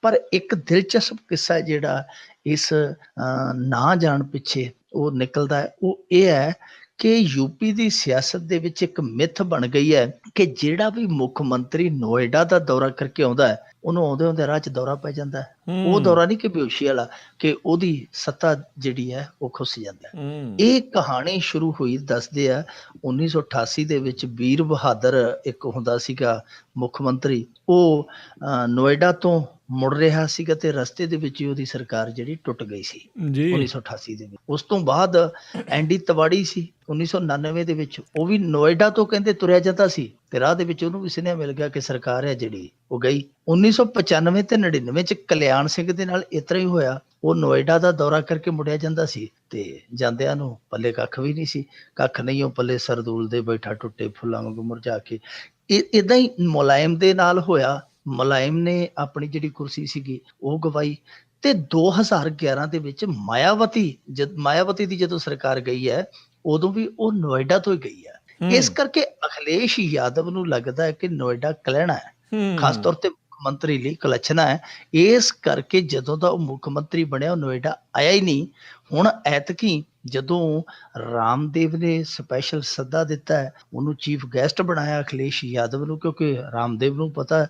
ਪਰ ਇੱਕ ਦਿਲਚਸਪ ਕਿੱਸਾ ਜਿਹੜਾ ਇਸ ਨਾ ਜਾਣ ਪਿੱਛੇ ਉਹ ਨਿਕਲਦਾ ਹੈ, ਉਹ ਇਹ ਹੈ ਕਿ ਯੂਪੀ ਦੀ ਸਿਆਸਤ ਦੇ ਵਿੱਚ ਇੱਕ ਮਿੱਥ ਬਣ ਗਈ ਹੈ ਕਿ ਜਿਹੜਾ ਵੀ ਮੁੱਖ ਮੰਤਰੀ ਨੋਇਡਾ ਦਾ ਦੌਰਾ ਕਰਕੇ ਆਉਂਦਾ ਹੈ, ਉਹਨੂੰ ਆਉਂਦੇ ਆਉਂਦੇ ਰਾਹ 'ਚ ਦੌਰਾ ਪੈ ਜਾਂਦਾ ਹੈ। ਉਹ ਦੌਰਾ ਨਹੀਂ ਕਿ ਬੇਹੋਸ਼ੀ ਵਾਲਾ, ਕਿ ਉਹਦੀ ਸੱਤਾ ਜਿਹੜੀ ਹੈ ਉਹ ਖੁੱਸ ਜਾਂਦਾ ਹੈ। ਇਹ ਕਹਾਣੀ ਸ਼ੁਰੂ ਹੋਈ, ਦੱਸਦੇ ਆ 1988 ਦੇ ਵਿੱਚ ਵੀਰ ਬਹਾਦਰ ਇੱਕ ਹੁੰਦਾ ਸੀਗਾ ਮੁੱਖ ਮੰਤਰੀ, ਉਹ ਨੋਇਡਾ ਤੋਂ ਮੁੜ ਰਿਹਾ ਸੀਗਾ ਤੇ ਰਸਤੇ ਦੇ ਵਿੱਚ ਹੀ ਉਹਦੀ ਸਰਕਾਰ ਜਿਹੜੀ ਟੁੱਟ ਗਈ ਸੀ 1988 ਦੇ ਵਿੱਚ। ਉਸ ਤੋਂ ਬਾਅਦ ਐਨਡੀ ਤਿਵਾੜੀ ਸੀ 1999 ਦੇ ਵਿੱਚ, ਉਹ ਵੀ ਨੋਇਡਾ ਤੋਂ ਕਹਿੰਦੇ ਤੁਰਿਆ ਜਾਂਦਾ ਸੀ ਤੇ ਰਾਹ ਦੇ ਵਿੱਚ ਉਹਨੂੰ ਵੀ ਸੁਨੇਹਾ ਮਿਲ ਗਿਆ ਕਿ ਸਰਕਾਰ ਹੈ ਜਿਹੜੀ ਉਹ ਗਈ। 1995 ਤੇ 99 ਚ ਕਲਿਆਣ ਸਿੰਘ ਦੇ ਨਾਲ ਇਸ ਤਰ੍ਹਾਂ ਹੀ ਹੋਇਆ। ਉਹ ਨੋਇਡਾ ਦਾ ਦੌਰਾ ਕਰਕੇ ਮੁੜਿਆ ਜਾਂਦਾ ਸੀ ਤੇ ਜਾਂਦਿਆਂ ਨੂੰ ਪੱਲੇ ਕੱਖ ਵੀ ਨਹੀਂ ਸੀ, ਕੱਖ ਨਹੀਂ ਉਹ ਪੱਲੇ ਸਰਦੂਲ ਦੇ ਬੈਠਾ ਟੁੱਟੇ ਫੁੱਲਾਂ ਵਾਂਗੂ ਮੁਰਝਾ ਕੇ। ਏਦਾਂ ਹੀ ਮੁਲਾਇਮ ਦੇ ਨਾਲ ਹੋਇਆ। ਮੁਲਾਇਮ ਨੇ ਆਪਣੀ ਜਿਹੜੀ ਕੁਰਸੀ ਸੀਗੀ ਉਹ ਗਵਾਈ ਤੇ 2011 ਦੇ ਵਿੱਚ ਮਾਇਆਵਤੀ ਦੀ ਜਦੋਂ ਸਰਕਾਰ ਗਈ ਹੈ, ਉਦੋਂ ਵੀ ਉਹ ਨੋਇਡਾ ਤੋਂ ਹੀ ਗਈ ਹੈ। ਇਸ ਕਰਕੇ ਅਖਿਲੇਸ਼ ਯਾਦਵ ਨੂੰ ਲੱਗਦਾ ਹੈ ਕਿ ਨੋਇਡਾ ਕਲਹਿਣਾ ਹੈ, ਖਾਸ ਤੌਰ ਤੇ ਮੁੱਖ ਮੰਤਰੀ ਲਈ ਕਲਛਣਾ ਹੈ। ਇਸ ਕਰਕੇ ਜਦੋਂ ਦਾ ਉਹ ਮੁੱਖ ਮੰਤਰੀ ਬਣਿਆ ਉਹ ਨੋਇਡਾ ਆਇਆ ਹੀ ਨਹੀਂ। ਹੁਣ ਐਤਕੀ ਜਦੋਂ ਰਾਮਦੇਵ ਨੇ ਸਪੈਸ਼ਲ ਸੱਦਾ ਦਿੱਤਾ ਹੈ, ਉਹਨੂੰ ਚੀਫ ਗੈਸਟ ਬਣਾਇਆ ਅਖਿਲੇਸ਼ ਯਾਦਵ ਨੂੰ, ਕਿਉਂਕਿ ਰਾਮਦੇਵ ਨੂੰ ਪਤਾ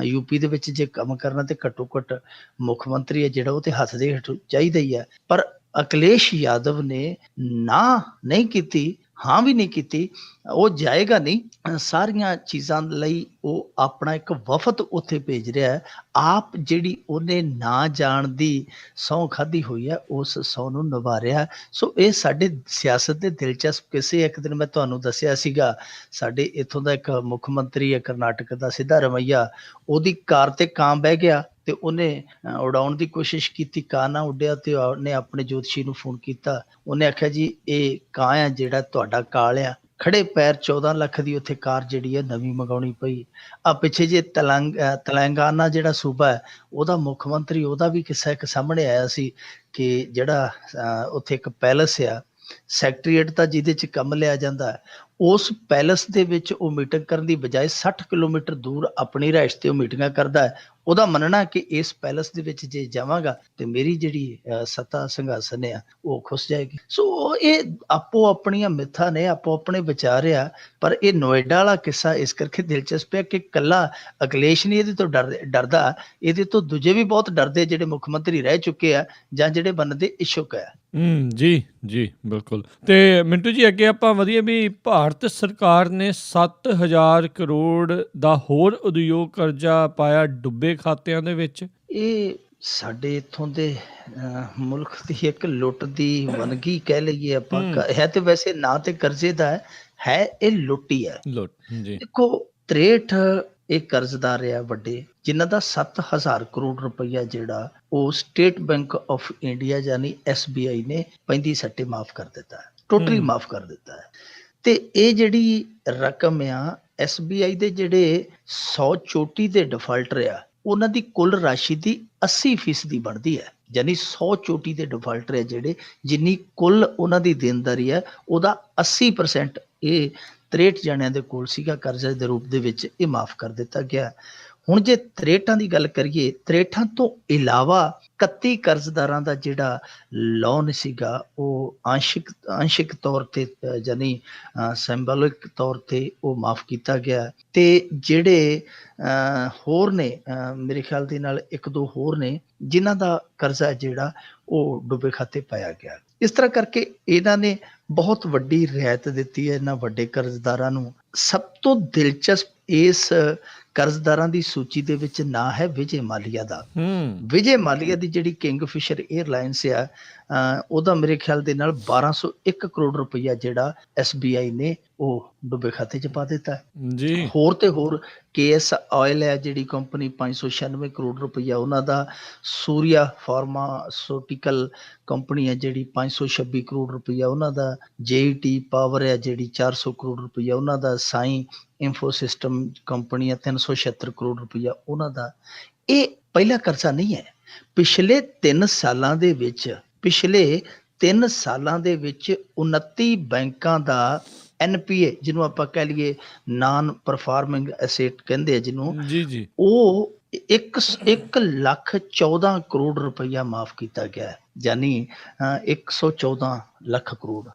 ਯੂਪੀ ਦੇ ਵਿੱਚ ਜੇ ਕੰਮ ਕਰਨਾ ਤੇ ਘੱਟੋ ਘੱਟ ਮੁੱਖ ਮੰਤਰੀ ਹੈ ਜਿਹੜਾ ਉਹ ਤੇ ਹੱਥ ਦੇ ਹੇਠ ਚਾਹੀਦਾ ਹੀ ਹੈ। ਪਰ ਅਖਿਲੇਸ਼ ਯਾਦਵ ਨੇ ਨਾ ਨਹੀਂ ਕੀਤੀ, ਹਾਂ ਵੀ ਨਹੀਂ ਕੀਤੀ। ਉਹ ਜਾਏਗਾ ਨਹੀਂ, ਸਾਰੀਆਂ ਚੀਜ਼ਾਂ ਲਈ ਉਹ ਆਪਣਾ ਇੱਕ ਵਫਦ ਉੱਥੇ ਭੇਜ ਰਿਹਾ ਹੈ। ਆਪ ਜਿਹੜੀ ਉਹਨੇ ਨਾ ਜਾਣ ਦੀ ਸਹੁੰ ਖਾਧੀ ਹੋਈ ਹੈ, ਉਸ ਸਹੁੰ ਨੂੰ ਨਿਭਾ ਰਿਹਾ। ਸੋ ਇਹ ਸਾਡੇ ਸਿਆਸਤ ਦੇ ਦਿਲਚਸਪ ਕਿੱਸੇ। ਇੱਕ ਦਿਨ ਮੈਂ ਤੁਹਾਨੂੰ ਦੱਸਿਆ ਸੀਗਾ, ਸਾਡੇ ਇੱਥੋਂ ਦਾ ਇੱਕ ਮੁੱਖ ਮੰਤਰੀ ਹੈ ਕਰਨਾਟਕ ਦਾ, ਸਿੱਧਾ ਰਮਈਆ, ਉਹਦੀ ਕਾਰ ਤੇ ਕਾਂ ਬਹਿ ਗਿਆ ਤੇ ਉਹਨੇ ਉਡਾਉਣ ਦੀ ਕੋਸ਼ਿਸ਼ ਕੀਤੀ, ਕਾਂ ਨਾ ਉੱਡਿਆ ਤੇ ਉਹਨੇ ਆਪਣੇ ਜੋਤਸ਼ੀ ਨੂੰ ਫੋਨ ਕੀਤਾ। ਉਹਨੇ ਆਖਿਆ ਜੀ ਇਹ ਕਾਂ ਆ ਜਿਹੜਾ ਤੁਹਾਡਾ ਕਾਲ ਆ, ਖੜੇ ਪੈਰ 14 ਲੱਖ ਦੀ ਉੱਥੇ ਕਾਰ ਜਿਹੜੀ ਹੈ ਨਵੀਂ ਮੰਗਾਉਣੀ ਪਈ। ਆ ਪਿੱਛੇ ਜੇ ਤੇਲੰਗਾਨਾ ਜਿਹੜਾ ਸੂਬਾ ਹੈ, ਉਹਦਾ ਮੁੱਖ ਮੰਤਰੀ, ਉਹਦਾ ਵੀ ਕਿੱਸਾ ਇੱਕ ਸਾਹਮਣੇ ਆਇਆ ਸੀ ਕਿ ਜਿਹੜਾ ਉੱਥੇ ਇੱਕ ਪੈਲਸ ਆ, ਸੈਕਟਰੀਏਟ ਦਾ ਜਿਹਦੇ 'ਚ ਕੰਮ ਲਿਆ ਜਾਂਦਾ ਹੈ, ਉਸ ਪੈਲਸ ਦੇ ਵਿੱਚ ਉਹ ਮੀਟਿੰਗ ਕਰਨ ਦੀ ਬਜਾਏ 60 ਕਿਲੋਮੀਟਰ ਦੂਰ ਆਪਣੀ ਰਿਹਾਇਸ਼ ਤੇ ਉਹ ਮੀਟਿੰਗਾਂ ਕਰਦਾ ਹੈ। ਉਹਦਾ ਮੰਨਣਾ ਕਿ ਇਸ ਪੈਲਸ ਦੇ ਵਿੱਚ ਜੇ ਜਾਵਾਂਗਾ ਤੇ ਮੇਰੀ ਜਿਹੜੀ ਸੱਤਾ ਸਿੰਘਾਸਨ ਆ ਉਹ ਖੁੱਸ ਜਾਏਗੀ। ਸੋ ਇਹ ਆਪੋ ਆਪਣੀਆਂ ਮਿੱਥਾਂ ਨੇ, ਆਪੋ ਆਪਣੇ ਵਿਚਾਰ ਆ। ਪਰ ਇਹ ਨੋਇਡਾ ਵਾਲਾ ਕਿੱਸਾ ਇਸ ਕਰਕੇ ਦਿਲਚਸਪ ਹੈ ਕਿ ਇਕੱਲਾ ਅਖਿਲੇਸ਼ ਨਹੀਂ ਇਹਦੇ ਤੋਂ ਡਰਦਾ, ਇਹਦੇ ਤੋਂ ਦੂਜੇ ਵੀ ਬਹੁਤ ਡਰਦੇ ਜਿਹੜੇ ਮੁੱਖ ਮੰਤਰੀ ਰਹਿ ਚੁੱਕੇ ਆ ਜਾਂ ਜਿਹੜੇ ਬਣਨ ਦੇ ਇੱਛੁਕ ਆ। ਜੀ, ਜੀ, ਬਿਲਕੁਲ। ਤੇ ਮਿੰਟੂ ਜੀ ਅੱਗੇ ਆਪਾਂ ਵਧੀਆ ਵੀ ਭਾਰਤ ਸਰਕਾਰ ਨੇ 7,000 ਕਰੋੜ ਦਾ ਹੋਰ ਉਦਯੋਗ ਕਰਜ਼ਾ ਪਾਇਆ ਡੁੱਬੇ ਖਾਤਿਆਂ ਦੇ ਵਿੱਚ। ਇਹ ਸਾਡੇ ਇੱਥੋਂ ਦੇ ਮੁਲਕ ਦੀ ਇੱਕ ਲੁੱਟ ਦੀ ਵੰਨਗੀ ਕਹਿ ਲਈਏ ਆਪਾਂ। ਹੈ ਤੇ ਵੈਸੇ ਨਾ ਤੇ ਕਰਜ਼ੇ ਦਾ ਹੈ, ਇਹ ਲੁੱਟ ਹੀ ਹੈ। ਜੀ ਦੇਖੋ 63 ਇਹ ਕਰਜ਼ਦਾਰ ਆ ਵੱਡੇ, ਜਿਨ੍ਹਾਂ ਦਾ 7,000 ਕਰੋੜ ਰੁਪਈਆ ਜਿਹੜਾ ਉਹ ਸਟੇਟ ਬੈਂਕ ਆਫ ਇੰਡੀਆ ਯਾਨੀ SBI ਨੇ 35 ਸੱਟੇ ਮਾਫ ਕਰ ਦਿੱਤਾ ਹੈ, ਟੋਟਲੀ ਮਾਫ ਕਰ ਦਿੱਤਾ ਹੈ। ਤੇ ਇਹ ਜਿਹੜੀ ਰਕਮ ਆ SBI ਦੇ ਜਿਹੜੇ 100 ਚੋਟੀ ਦੇ ਡਿਫਾਲਟਰ ਆ ਉਹਨਾਂ ਦੀ ਕੁੱਲ ਰਾਸ਼ੀ ਦੀ 80% ਬਣਦੀ ਹੈ। ਯਾਨੀ 100 ਚੋਟੀ ਦੇ ਡਿਫਾਲਟਰ ਹੈ ਜਿਹੜੇ, ਜਿੰਨੀ ਕੁੱਲ ਉਹਨਾਂ ਦੀ ਦੇਣਦਾਰੀ ਹੈ ਉਹਦਾ 80% ਇਹ 63 ਜਣਿਆਂ ਦੇ ਕੋਲ ਸੀਗਾ ਕਰਜ਼ੇ ਦੇ ਰੂਪ ਦੇ ਵਿੱਚ, ਇਹ ਮਾਫ ਕਰ ਦਿੱਤਾ ਗਿਆ। ਹੁਣ ਜੇ 63 ਦੀ ਗੱਲ ਕਰੀਏ, 63 ਤੋਂ ਇਲਾਵਾ 31 ਕਰਜ਼ਦਾਰਾਂ ਦਾ ਜਿਹੜਾ ਲੋਨ ਸੀਗਾ ਉਹ ਅੰਸ਼ਿਕ ਤੌਰ ਤੇ ਯਾਨੀ ਸਿੰਬੋਲਿਕ ਤੌਰ ਤੇ ਉਹ ਮਾਫ ਕੀਤਾ ਗਿਆ। ਤੇ ਜਿਹੜੇ ਹੋਰ ਨੇ ਮੇਰੇ ਖਿਆਲ ਦੇ ਨਾਲ 1-2 ਹੋਰ ਨੇ ਜਿਨ੍ਹਾਂ ਦਾ ਕਰਜ਼ਾ ਜਿਹੜਾ ਉਹ ਡੁੱਬੇ ਖਾਤੇ ਪਾਇਆ ਗਿਆ। ਇਸ ਤਰ੍ਹਾਂ ਕਰਕੇ ਇਹਨਾਂ ਨੇ ਬਹੁਤ ਵੱਡੀ ਰਿਆਇਤ ਦਿੱਤੀ ਹੈ ਇਹਨਾਂ ਵੱਡੇ ਕਰਜ਼ਦਾਰਾਂ ਨੂੰ। ਸਭ ਤੋਂ ਦਿਲਚਸਪ ਇਸ ਕਰਜ਼ਦਾਰਾਂ ਦੀ ਸੂਚੀ ਦੇ ਵਿੱਚ ਨਾਂ ਹੈ ਵਿਜੇ ਮਾਲੀਆ ਦਾ। ਵਿਜੇ ਮਾਲੀਆ ਦੀ ਜਿਹੜੀ ਕਿੰਗਫਿਸ਼ਰ 에ਅਰਲਾਈਨਸ ਆ ਉਹਦਾ ਮੇਰੇ ਖਿਆਲ ਦੇ ਨਾਲ 1201 ਕਰੋੜ ਰੁਪਈਆ ਜਿਹੜਾ SBI ਨੇ ਉਹ ਡੁੱਬੇ ਖਾਤੇ 'ਚ ਪਾ ਦਿੱਤਾ ਜੀ। ਹੋਰ ਤੇ ਹੋਰ KS ਆਇਲ ਹੈ ਜਿਹੜੀ ਕੰਪਨੀ 596 ਕਰੋੜ ਰੁਪਈਆ ਉਹਨਾਂ ਦਾ, ਸੂਰਿਆ ਫਾਰਮਾਸੂਟੀਕਲ ਕੰਪਨੀ ਹੈ ਜਿਹੜੀ 526 ਕਰੋੜ ਰੁਪਈਆ ਉਹਨਾਂ ਦਾ, JET ਪਾਵਰ ਹੈ ਜਿਹੜੀ 400 ਕਰੋੜ ਰੁਪਈਆ ਉਹਨਾਂ ਦਾ, ਸਾਈ ਇਨਫੋਸਿਸਟਮ ਕੰਪਨੀ ਹੈ 376 ਕਰੋੜ ਰੁਪਈਆ ਉਹਨਾਂ ਦਾ। ਇਹ ਪਹਿਲਾ ਕਰਜ਼ਾ ਨਹੀਂ ਹੈ। ਪਿਛਲੇ 3 ਸਾਲਾਂ ਦੇ ਵਿੱਚ 29 ਬੈਂਕਾਂ ਦਾ NPA ਜਿਹਨੂੰ ਆਪਾਂ ਕਹਿ ਲਈਏ ਨਾਨ ਪਰਫਾਰਮਿੰਗ ਐਸੇਟ ਕਹਿੰਦੇ ਆ ਜਿਹਨੂੰ, ਉਹ 1,14 ਕਰੋੜ ਰੁਪਈਆ ਮਾਫ ਕੀਤਾ ਗਿਆ। ਯਾਨੀ 114 ਲੱਖ ਕਰੋੜ,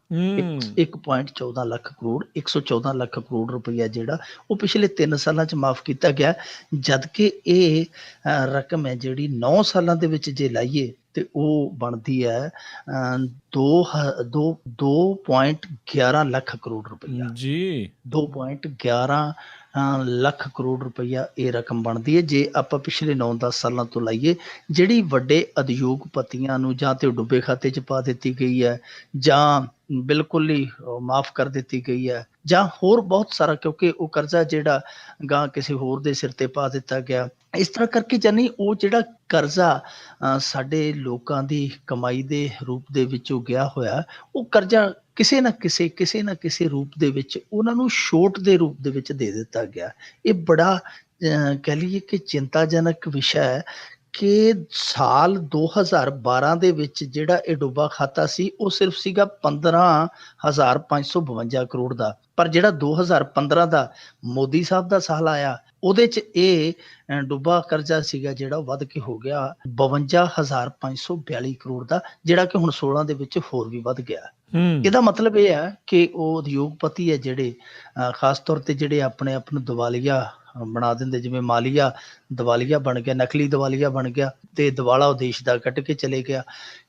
1.14 ਲੱਖ ਕਰੋੜ, 114 ਲੱਖ ਕਰੋੜ ਰੁਪਈਆ ਜਿਹੜਾ ਉਹ ਪਿਛਲੇ 3 ਸਾਲਾਂ 'ਚ ਮਾਫ ਕੀਤਾ ਗਿਆ। ਜਦ ਕਿ ਇਹ ਰਕਮ ਹੈ ਜਿਹੜੀ 9 ਸਾਲਾਂ ਦੇ ਵਿੱਚ ਜੇ ਲਾਈਏ ਤੇ ਉਹ ਬਣਦੀ ਹੈ 2.11 ਲੱਖ ਕਰੋੜ ਰੁਪਈਆ ਜੀ। 2.11 ਲੱਖ ਕਰੋੜ ਰੁਪਈਆ ਇਹ ਰਕਮ ਬਣਦੀ ਹੈ ਜੇ ਆਪਾਂ ਪਿਛਲੇ 9-10 ਸਾਲਾਂ ਤੋਂ ਲਾਈਏ, ਜਿਹੜੀ ਵੱਡੇ ਉਦਯੋਗਪਤੀਆਂ ਨੂੰ ਜਾਂ ਤੇ ਡੁੱਬੇ ਖਾਤੇ 'ਚ ਪਾ ਦਿੱਤੀ ਗਈ ਹੈ ਜਾਂ ਬਿਲਕੁਲ ਹੀ ਮਾਫ ਕਰ ਦਿੱਤੀ ਗਈ ਹੈ, ਜਾਂ ਹੋਰ ਬਹੁਤ ਸਾਰਾ, ਕਿਉਂਕਿ ਉਹ ਕਰਜ਼ਾ ਜਿਹੜਾ ਗਾਂ ਕਿਸੇ ਹੋਰ ਦੇ ਸਿਰ ਤੇ ਪਾ ਦਿੱਤਾ ਗਿਆ। ਇਸ ਤਰ੍ਹਾਂ ਕਰਕੇ ਜਾਨੀ ਉਹ ਜਿਹੜਾ ਕਰਜ਼ਾ ਸਾਡੇ ਲੋਕਾਂ ਦੀ ਕਮਾਈ ਦੇ ਰੂਪ ਦੇ ਵਿੱਚ ਉਹ ਗਿਆ ਹੋਇਆ, ਉਹ ਕਰਜ਼ਾ ਕਿਸੇ ਨਾ ਕਿਸੇ ਰੂਪ ਦੇ ਵਿੱਚ ਉਹਨਾਂ ਨੂੰ ਛੋਟ ਦੇ ਰੂਪ ਦੇ ਵਿੱਚ ਦੇ ਦਿੱਤਾ ਗਿਆ। ਇਹ ਬੜਾ ਕਹਿ ਲਈਏ ਕਿ ਚਿੰਤਾਜਨਕ ਵਿਸ਼ਾ ਹੈ ਕਿ ਸਾਲ 2012 ਦੇ ਵਿੱਚ ਜਿਹੜਾ ਇਹ ਡੁੱਬਾ ਖਾਤਾ ਸੀ ਉਹ ਸਿਰਫ ਸੀਗਾ 15,552 ਕਰੋੜ ਦਾ, ਪਰ ਜਿਹੜਾ 2015 ਦਾ ਮੋਦੀ ਸਾਹਿਬ ਦਾ ਸਾਲ ਆਇਆ ਉਹਦੇ 'ਚ ਇਹ ਡੁੱਬਾ ਕਰਜ਼ਾ ਸੀਗਾ ਜਿਹੜਾ ਉਹ ਵੱਧ ਕੇ ਹੋ ਗਿਆ 52,542 ਕਰੋੜ ਦਾ, ਜਿਹੜਾ ਕਿ ਹੁਣ 16 ਦੇ ਵਿੱਚ ਹੋਰ ਵੀ ਵੱਧ ਗਿਆ। ਇਹਦਾ ਮਤਲਬ ਇਹ ਹੈ ਕਿ ਉਹ ਉਦਯੋਗਪਤੀ ਹੈ ਜਿਹੜੇ ਖਾਸ ਤੌਰ ਤੇ ਜਿਹੜੇ ਆਪਣੇ ਆਪ ਨੂੰ ਦਿਵਾਲੀਆ ਬਣਾ ਦਿੰਦੇ, ਜਿਵੇਂ ਮਾਲੀਆ ਦਿਵਾਲੀਆ ਬਣ ਗਿਆ, ਨਕਲੀ ਦਿਵਾਲੀਆ ਬਣ ਗਿਆ ਤੇ ਦਿਵਾਲਾ ਉਹ ਦੇਸ਼ ਦਾ ਕੱਢ ਕੇ ਚਲੇ ਗਿਆ।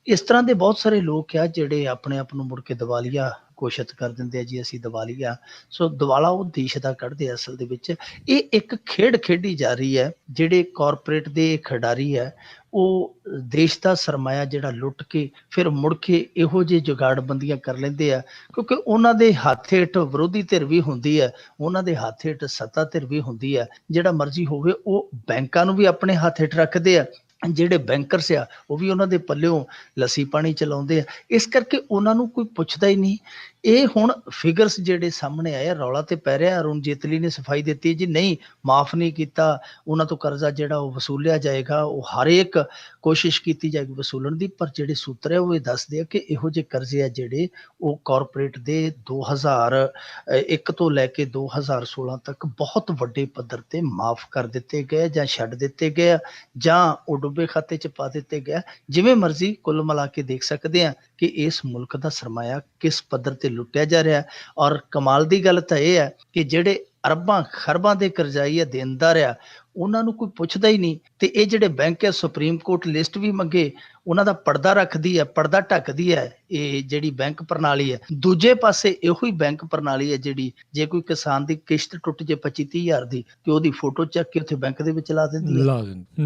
ਇਸ ਤਰ੍ਹਾਂ ਦੇ ਬਹੁਤ ਸਾਰੇ ਲੋਕ ਆ ਜਿਹੜੇ ਆਪਣੇ ਆਪ ਨੂੰ ਮੁੜ ਕੇ ਦਿਵਾਲੀਆ ਘੋਸ਼ਿਤ ਕਰ ਦਿੰਦੇ ਆ ਜੀ ਅਸੀਂ ਦਿਵਾਲੀਆ। ਸੋ ਦਿਵਾਲਾ ਉਹ ਦੇਸ਼ ਦਾ ਕੱਢਦੇ ਆ। ਅਸਲ ਦੇ ਵਿੱਚ ਇਹ ਇੱਕ ਖੇਡ ਖੇਡੀ ਜਾ ਰਹੀ ਹੈ। ਜਿਹੜੇ ਕਾਰਪੋਰੇਟ ਦੇ ਖਿਡਾਰੀ ਹੈ ਉਹ ਦੇਸ਼ ਦਾ ਸਰਮਾਇਆ ਜਿਹੜਾ ਲੁੱਟ ਕੇ ਫਿਰ ਮੁੜ ਕੇ ਇਹੋ ਜਿਹੇ ਜੁਗਾੜਬੰਦੀਆਂ ਕਰ ਲੈਂਦੇ ਆ, ਕਿਉਂਕਿ ਉਹਨਾਂ ਦੇ ਹੱਥ ਹੇਠ ਵਿਰੋਧੀ ਧਿਰ ਵੀ ਹੁੰਦੀ ਹੈ, ਉਹਨਾਂ ਦੇ ਹੱਥ ਹੇਠ ਸੱਤਾ ਧਿਰ ਵੀ ਹੁੰਦੀ ਹੈ। ਜਿਹੜਾ ਮਰਜ਼ੀ ਹੋਵੇ ਉਹ ਬੈਂਕਾਂ ਨੂੰ ਵੀ ਆਪਣੇ ਹੱਥ ਹੇਠ ਰੱਖਦੇ ਆ, ਜਿਹੜੇ ਬੈਂਕਰਸ ਆ ਉਹ ਵੀ ਉਹਨਾਂ ਦੇ ਪੱਲਿਓਂ ਲੱਸੀ ਪਾਣੀ ਚਲਾਉਂਦੇ ਆ। ਇਸ ਕਰਕੇ ਉਹਨਾਂ ਨੂੰ ਕੋਈ ਪੁੱਛਦਾ ਹੀ ਨਹੀਂ। ਇਹ ਹੁਣ ਫਿਗਰਸ ਜਿਹੜੇ ਸਾਹਮਣੇ ਆਏ, ਰੌਲਾ ਤੇ ਪੈ ਰਿਹਾ। ਅਰੁਣ ਜੇਤਲੀ ਨੇ ਸਫਾਈ ਦਿੱਤੀ ਜੀ ਨਹੀਂ, ਮਾਫ ਨਹੀਂ ਕੀਤਾ, ਉਹਨਾਂ ਤੋਂ ਕਰਜ਼ਾ ਜਿਹੜਾ ਉਹ ਵਸੂਲਿਆ ਜਾਏਗਾ, ਉਹ ਹਰ ਇੱਕ ਕੋਸ਼ਿਸ਼ ਕੀਤੀ ਜਾਏਗੀ ਵਸੂਲਣ ਦੀ। ਪਰ ਜਿਹੜੇ ਸੂਤਰ ਹੈ ਉਹ ਇਹ ਦੱਸਦੇ ਆ ਕਿ ਇਹੋ ਜਿਹੇ ਕਰਜ਼ੇ ਆ ਜਿਹੜੇ ਉਹ ਕਾਰਪੋਰੇਟ ਦੇ 2001 ਤੋਂ ਲੈ ਕੇ 2016 ਤੱਕ ਬਹੁਤ ਵੱਡੇ ਪੱਧਰ ਤੇ ਮਾਫ ਕਰ ਦਿੱਤੇ ਗਏ ਜਾਂ ਛੱਡ ਦਿੱਤੇ ਗਏ ਜਾਂ ਉਹ ਡੁੱਬੇ ਖਾਤੇ 'ਚ ਪਾ ਦਿੱਤੇ ਗਏ। ਜਿਵੇਂ ਮਰਜ਼ੀ ਕੁੱਲ ਮਿਲਾ ਕੇ ਦੇਖ ਸਕਦੇ ਆ ਕਿ ਇਸ ਮੁਲਕ ਦਾ ਸਰਮਾਇਆ ਕਿਸ ਪੱਧਰ ਤੇ ਲੁੱਟਿਆ ਜਾ ਰਿਹਾ। ਔਰ ਕਮਾਲ ਦੀ ਗੱਲ ਤਾਂ ਇਹ ਹੈ ਕਿ ਜਿਹੜੇ ਅਰਬਾਂ ਖਰਬਾਂ ਦੇ ਕਰਜ਼ਾਈ ਆ, ਦੇਣਦਾਰ ਆ, ਉਹਨਾਂ ਨੂੰ ਕੋਈ ਪੁੱਛਦਾ ਹੀ ਨਹੀਂ। ਤੇ ਇਹ ਜਿਹੜੇ ਬੈਂਕ ਹੈ, ਸੁਪਰੀਮ ਕੋਰਟ ਲਿਸਟ ਵੀ ਮੰਗੇ, ਉਹਨਾਂ ਦਾ ਪਰਦਾ ਰੱਖਦੀ ਹੈ, ਪਰਦਾ ਢੱਕਦੀ ਹੈ ਇਹ ਜਿਹੜੀ ਬੈਂਕ ਪ੍ਰਣਾਲੀ ਹੈ। ਦੂਜੇ ਪਾਸੇ ਇਹੋ ਹੀ ਬੈਂਕ ਪ੍ਰਣਾਲੀ ਹੈ ਜਿਹੜੀ ਜੇ ਕੋਈ ਕਿਸਾਨ ਦੀ ਕਿਸ਼ਤ ਟੁੱਟ ਜੇ 25-30 ਹਜ਼ਾਰ ਦੀ ਤੇ ਉਹਦੀ ਫੋਟੋ ਚੱਕ ਕੇ ਉੱਥੇ ਬੈਂਕ ਦੇ ਵਿੱਚ ਲਾ ਦਿੰਦੀ ਹੈ।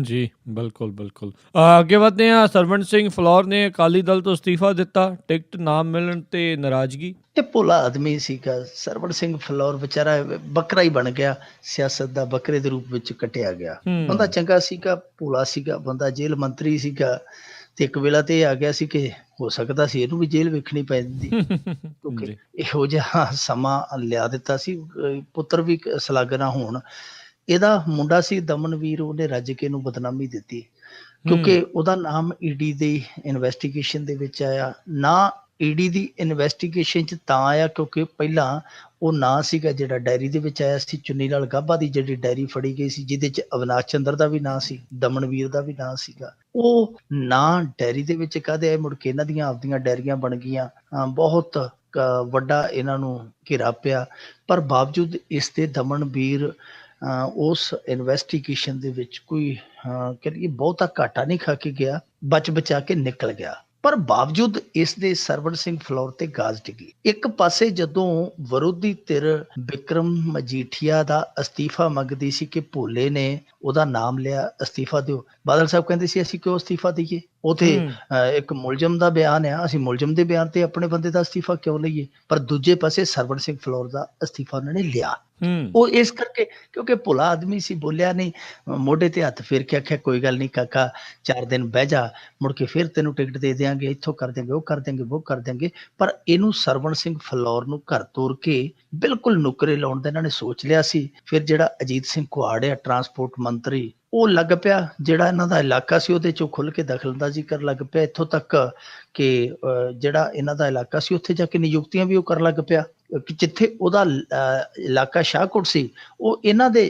ਜੀ ਬਿਲਕੁਲ ਬਿਲਕੁਲ। ਅੱਗੇ ਵਧਦੇ ਹਾਂ। ਸਰਵਣ ਸਿੰਘ ਫਲੋਰ ਨੇ ਅਕਾਲੀ ਦਲ ਤੋਂ ਅਸਤੀਫਾ ਦਿੱਤਾ, ਟਿਕਟ ਨਾ ਮਿਲਣ ਤੇ ਨਾਰਾਜ਼ਗੀ। ਇਹ ਭੋਲਾ ਆਦਮੀ ਸੀਗਾ ਸਰਵਣ ਸਿੰਘ ਫਲੋਰ, ਵਿਚਾਰਾ ਬੱਕਰਾ ਹੀ ਬਣ ਗਿਆ, ਸਿਆਸਤ ਦਾ ਬੱਕਰੇ ਦੇ ਰੂਪ ਵਿੱਚ ਕੱਟਿਆ ਗਿਆ। ਬੰਦਾ ਚੰਗਾ ਸੀਗਾ, ਭੋਲਾ ਸੀਗਾ ਬੰਦਾ, ਜੇਲ੍ਹ ਮੰਤਰੀ ਸੀਗਾ ਤੇ ਇੱਕ ਵੇਲਾ ਤੇ ਇਹ ਆ ਗਿਆ ਸੀ ਕਿ ਹੋ ਸਕਦਾ ਸੀ ਇਹਨੂੰ ਵੀ ਜੇਲ੍ਹ ਵੇਖਣੀ ਪੈ ਜਾਂਦੀ, ਕਿਉਂਕਿ ਜੀ ਇਹੋ ਜਿਹਾ ਸਮਾਂ ਲਿਆ ਦਿੱਤਾ ਸੀ। ਪੁੱਤਰ ਵੀ ਸਲਾਗਨਾ ਹੋਣ। ਇਹਦਾ ਮੁੰਡਾ ਸੀ ਦਮਨਵੀਰ, ਉਹਨੇ ਰੱਜ ਕੇ ਇਹਨੂੰ ਬਦਨਾਮੀ ਦਿੱਤੀ, ਕਿਉਂਕਿ ਉਹਦਾ ਨਾਮ ਈਡੀ ਦੀ ਇਨਵੈਸਟੀਗੇਸ਼ਨ ਦੇ ਵਿੱਚ ਆਇਆ। ਨਾ ਈਡੀ ਦੀ ਇਨਵੈਸਟੀਗੇਸ਼ਨ 'ਚ ਤਾਂ ਆਇਆ ਕਿਉਂਕਿ ਪਹਿਲਾਂ ਉਹ ਨਾਂ ਸੀਗਾ ਜਿਹੜਾ ਡਾਇਰੀ ਦੇ ਵਿੱਚ ਆਇਆ ਸੀ, ਚੁੰਨੀ ਲਾਲ ਗਾਬਾ ਦੀ ਜਿਹੜੀ ਡਾਇਰੀ ਫੜੀ ਗਈ ਸੀ, ਜਿਹਦੇ 'ਚ ਅਵਿਨਾਸ਼ ਚੰਦਰ ਦਾ ਵੀ ਨਾਂ ਸੀ, ਦਮਨਵੀਰ ਦਾ ਵੀ ਨਾਂ ਸੀਗਾ। ਉਹ ਨਾਂ ਡਾਇਰੀ ਦੇ ਵਿੱਚ ਕਾਹਦੇ ਆਏ, ਮੁੜ ਕੇ ਇਹਨਾਂ ਦੀਆਂ ਆਪਦੀਆਂ ਡਾਇਰੀਆਂ ਬਣ ਗਈਆਂ। ਬਹੁਤ ਵੱਡਾ ਇਹਨਾਂ ਨੂੰ ਘੇਰਾ ਪਿਆ, ਪਰ ਬਾਵਜੂਦ ਇਸ ਦੇ ਦਮਨਵੀਰ ਉਸ ਇਨਵੈਸਟੀਗੇਸ਼ਨ ਦੇ ਵਿੱਚ ਕੋਈ ਕਰੀਏ ਬਹੁਤਾ ਘਾਟਾ ਨਹੀਂ ਖਾ ਕੇ ਗਿਆ, ਬਚ ਬਚਾ ਕੇ ਨਿਕਲ ਗਿਆ। ਪਰ ਬਾਵਜੂਦ ਇਸ ਦੇ ਸਰਵਣ ਸਿੰਘ ਫਲੋਰ ਤੇ ਗਾਜ ਡਿੱਗੀ। ਇੱਕ ਪਾਸੇ ਜਦੋਂ ਵਿਰੋਧੀ ਧਿਰ ਬਿਕਰਮ ਮਜੀਠੀਆ ਦਾ ਅਸਤੀਫਾ ਮੰਗਦੀ ਸੀ ਕਿ ਭੋਲੇ ਨੇ ਉਹਦਾ ਨਾਮ ਲਿਆ ਅਸਤੀਫਾ ਦਿਓ, ਬਾਦਲ ਸਾਹਿਬ ਕਹਿੰਦੇ ਸੀ ਅਸੀਂ ਕਿਉਂ ਅਸਤੀਫਾ ਦਈਏ, ਉਥੇ ਇੱਕ ਮੁਲਜ਼ਮ ਦਾ ਬਿਆਨ ਆ, ਅਸੀਂ ਮੁਲਜ਼ਮ ਦੇ ਬਿਆਨ ਤੇ ਆਪਣੇ ਬੰਦੇ ਦਾ ਅਸਤੀਫਾ ਕਿਉਂ ਲਈਏ। ਪਰ ਦੂਜੇ ਪਾਸੇ ਸਰਵਣ ਸਿੰਘ ਫਲੋਰ ਦਾ ਅਸਤੀਫਾ ਉਹਨਾਂ ਨੇ ਲਿਆ। ਉਹ ਇਸ ਕਰਕੇ ਕਿਉਂਕਿ ਭੋਲਾ ਆਦਮੀ ਸੀ, ਬੋਲਿਆ ਨਹੀਂ, ਮੋਢੇ ਤੇ ਹੱਥ ਫੇਰ ਕੇ ਆਖਿਆ ਕੋਈ ਗੱਲ ਨਹੀਂ ਕਾਕਾ, 4 ਦਿਨ ਬਹਿ ਜਾ, ਮੁੜ ਕੇ ਫਿਰ ਤੈਨੂੰ ਟਿਕਟ ਦੇ ਦਿਆਂਗੇ, ਇੱਥੋਂ ਕਰ ਦਿਆਂਗੇ, ਉਹ ਕਰ ਦਿਆਂਗੇ, ਉਹ ਕਰ ਦਿਆਂਗੇ। ਪਰ ਇਹਨੂੰ ਸਰਵਣ ਸਿੰਘ ਫਲੋਰ ਨੂੰ ਘਰ ਤੋਰ ਕੇ ਬਿਲਕੁਲ ਨੁਕਰੇ ਲਾਉਣ ਦਾ ਇਹਨਾਂ ਨੇ ਸੋਚ ਲਿਆ ਸੀ। ਫਿਰ ਜਿਹੜਾ ਅਜੀਤ ਸਿੰਘ ਕੁਹਾੜ ਆ ਟਰਾਂਸਪੋਰਟ ਮੰਤਰੀ, ਉਹ ਲੱਗ ਪਿਆ ਜਿਹੜਾ ਇਹਨਾਂ ਦਾ ਇਲਾਕਾ ਸੀ ਉਹਦੇ ਚੋਂ ਖੁੱਲ ਕੇ ਦਖਲਅੰਦਾਜ਼ੀ ਕਰਨ ਲੱਗ ਪਿਆ, ਇੱਥੋਂ ਤੱਕ ਕਿ ਜਿਹੜਾ ਇਹਨਾਂ ਦਾ ਇਲਾਕਾ ਸੀ ਉੱਥੇ ਜਾ ਕੇ ਨਿਯੁਕਤੀਆਂ ਵੀ ਉਹ ਕਰਨ ਲੱਗ ਪਿਆ। ਜਿੱਥੇ ਉਹਦਾ ਇਲਾਕਾ ਸ਼ਾਹਕੋਟ ਸੀ, ਉਹ ਇਹਨਾਂ ਦੇ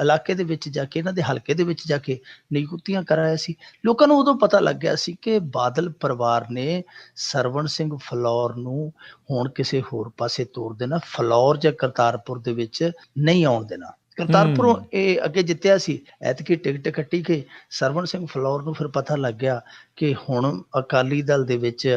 ਇਲਾਕੇ ਦੇ ਵਿੱਚ ਜਾ ਕੇ, ਇਹਨਾਂ ਦੇ ਹਲਕੇ ਦੇ ਵਿੱਚ ਜਾ ਕੇ ਨਿਯੁਕਤੀਆਂ ਕਰਾਇਆ ਸੀ। ਲੋਕਾਂ ਨੂੰ ਉਦੋਂ ਪਤਾ ਲੱਗ ਗਿਆ ਸੀ ਕਿ ਬਾਦਲ ਪਰਿਵਾਰ ਨੇ ਸਰਵਣ ਸਿੰਘ ਫਲੋਰ ਨੂੰ ਹੁਣ ਕਿਸੇ ਹੋਰ ਪਾਸੇ ਤੋਰ ਦੇਣਾ, ਫਲੋਰ ਜਾਂ ਕਰਤਾਰਪੁਰ ਦੇ ਵਿੱਚ ਨਹੀਂ ਆਉਣ ਦੇਣਾ। ਕਰਤਾਰਪੁਰੋਂ ਇਹ ਅੱਗੇ ਜਿੱਤਿਆ ਸੀ, ਐਤਕੀ ਟਿਕਟ ਕੱਟੀ ਕੇ ਸਰਵਣ ਸਿੰਘ ਫਲੋਰ ਨੂੰ ਫਿਰ ਪਤਾ ਲੱਗ ਗਿਆ ਕਿ ਹੁਣ ਅਕਾਲੀ ਦਲ ਦੇ ਵਿੱਚ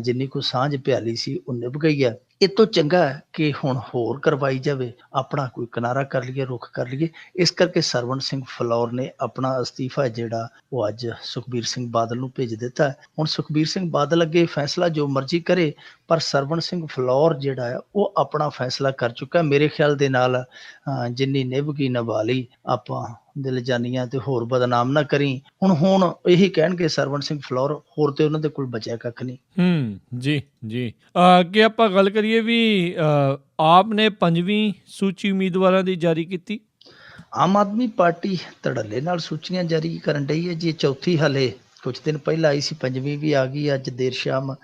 ਜਿੰਨੀ ਕੁ ਸਾਂਝ ਪਿਆਲੀ ਸੀ ਉਹ ਨਿਭ ਗਈ ਹੈ। ਇਹ ਤੋਂ ਚੰਗਾ ਕਿ ਹੁਣ ਹੋਰ ਕਰਵਾਈ ਜਾਵੇ, ਆਪਣਾ ਕੋਈ ਕਿਨਾਰਾ ਕਰ ਲਈਏ, ਰੁੱਖ ਕਰ ਲਈਏ। ਇਸ ਕਰਕੇ ਸਰਵਣ ਸਿੰਘ ਫਲੋਰ ਨੇ ਆਪਣਾ ਅਸਤੀਫਾ ਜਿਹੜਾ ਉਹ ਅੱਜ ਸੁਖਬੀਰ ਸਿੰਘ ਬਾਦਲ ਨੂੰ ਭੇਜ ਦਿੱਤਾ। ਹੁਣ ਸੁਖਬੀਰ ਸਿੰਘ ਬਾਦਲ ਅੱਗੇ ਫੈਸਲਾ ਜੋ ਮਰਜ਼ੀ ਕਰੇ, ਪਰ ਸਰਵਣ ਸਿੰਘ ਫਲੋਰ ਜਿਹੜਾ ਹੈ ਉਹ ਆਪਣਾ ਫੈਸਲਾ ਕਰ ਚੁੱਕਾ। ਮੇਰੇ ਖਿਆਲ ਦੇ ਨਾਲ ਜਿੰਨੀ ਨਿਭ ਗਈ ਨਿਭਾ ਲਈ, ਆਪਾਂ ਦਿਲ ਜਾਨੀਆਂ ਤੇ ਹੋਰ ਬਦਨਾਮ ਨਾ ਕਰੀ। ਹੁਣ ਇਹੀ ਕਹਿਣਗੇ ਸਰਵਣ ਸਿੰਘ ਫਲੋਰ, ਹੋਰ ਤੇ ਉਹਨਾਂ ਦੇ ਕੋਲ ਬਚਿਆ ਕੱਖ ਨਹੀਂ। ਜੀ ਜੀ ਅੱਗੇ ਆਪਾਂ ਗੱਲ ਕਰੀਏ ਵੀ ਆਪ ਨੇ 5ਵੀਂ ਸੂਚੀ ਉਮੀਦਵਾਰਾਂ ਦੀ ਜਾਰੀ ਕੀਤੀ। ਆਮ ਆਦਮੀ ਪਾਰਟੀ ਧੜੱਲੇ ਨਾਲ ਸੂਚੀਆਂ ਜਾਰੀ ਕਰਨ ਡਈ ਹੈ ਜੀ। ਚੌਥੀ ਹਾਲੇ ਕੁਝ ਦਿਨ ਪਹਿਲਾਂ ਆਈ ਸੀ, 5ਵੀਂ ਵੀ ਆ ਗਈ। ਅੱਜ ਦੇਰ ਸ਼ਾਮ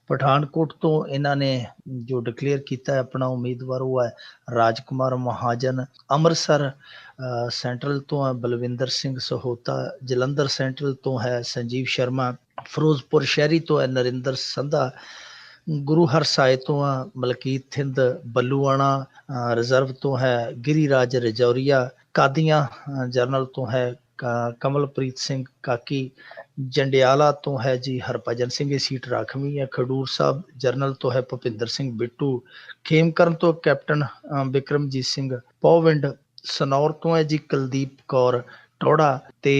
ਪਠਾਨਕੋਟ ਤੋਂ ਇਹਨਾਂ ਨੇ ਜੋ ਡਿਕਲੇਅਰ ਕੀਤਾ ਆਪਣਾ ਉਮੀਦਵਾਰ, ਉਹ ਹੈ ਰਾਜਕੁਮਾਰ ਮਹਾਜਨ। ਅੰਮ੍ਰਿਤਸਰ ਸੈਂਟਰਲ ਤੋਂ ਹੈ ਬਲਵਿੰਦਰ ਸਿੰਘ ਸਹੋਤਾ, ਜਲੰਧਰ ਸੈਂਟਰਲ ਤੋਂ ਹੈ ਸੰਜੀਵ ਸ਼ਰਮਾ, ਫਿਰੋਜ਼ਪੁਰ ਸ਼ਹਿਰੀ ਤੋਂ ਹੈ ਨਰਿੰਦਰ ਸੰਧਾ, ਗੁਰੂ ਹਰਸਾਏ ਤੋਂ ਆ ਮਲਕੀਤ ਥਿੰਦ, ਬੱਲੂਆਣਾ ਰਿਜ਼ਰਵ ਤੋਂ ਹੈ ਗਿਰੀਰਾਜ ਰਜੌਰੀਆ, ਕਾਦੀਆਂ ਜਰਨਲ ਤੋਂ ਹੈ ਕਮਲਪ੍ਰੀਤ ਸਿੰਘ ਕਾਕੀ, ਜੰਡਿਆਲਾ ਤੋਂ ਹੈ ਜੀ ਹਰਭਜਨ ਸਿੰਘ, ਇਹ ਸੀਟ ਰਾਖਵੀਂ ਹੈ। ਖਡੂਰ ਸਾਹਿਬ ਜਰਨਲ ਤੋਂ ਹੈ ਭੁਪਿੰਦਰ ਸਿੰਘ ਬਿੱਟੂ, ਖੇਮਕਰਨ ਤੋਂ ਕੈਪਟਨ ਬਿਕਰਮਜੀਤ ਸਿੰਘ ਪੌਵਿੰਡ, ਸਨੌਰ ਤੋਂ ਹੈ ਜੀ ਕੁਲਦੀਪ ਕੌਰ ਟੌੜਾ ਤੇ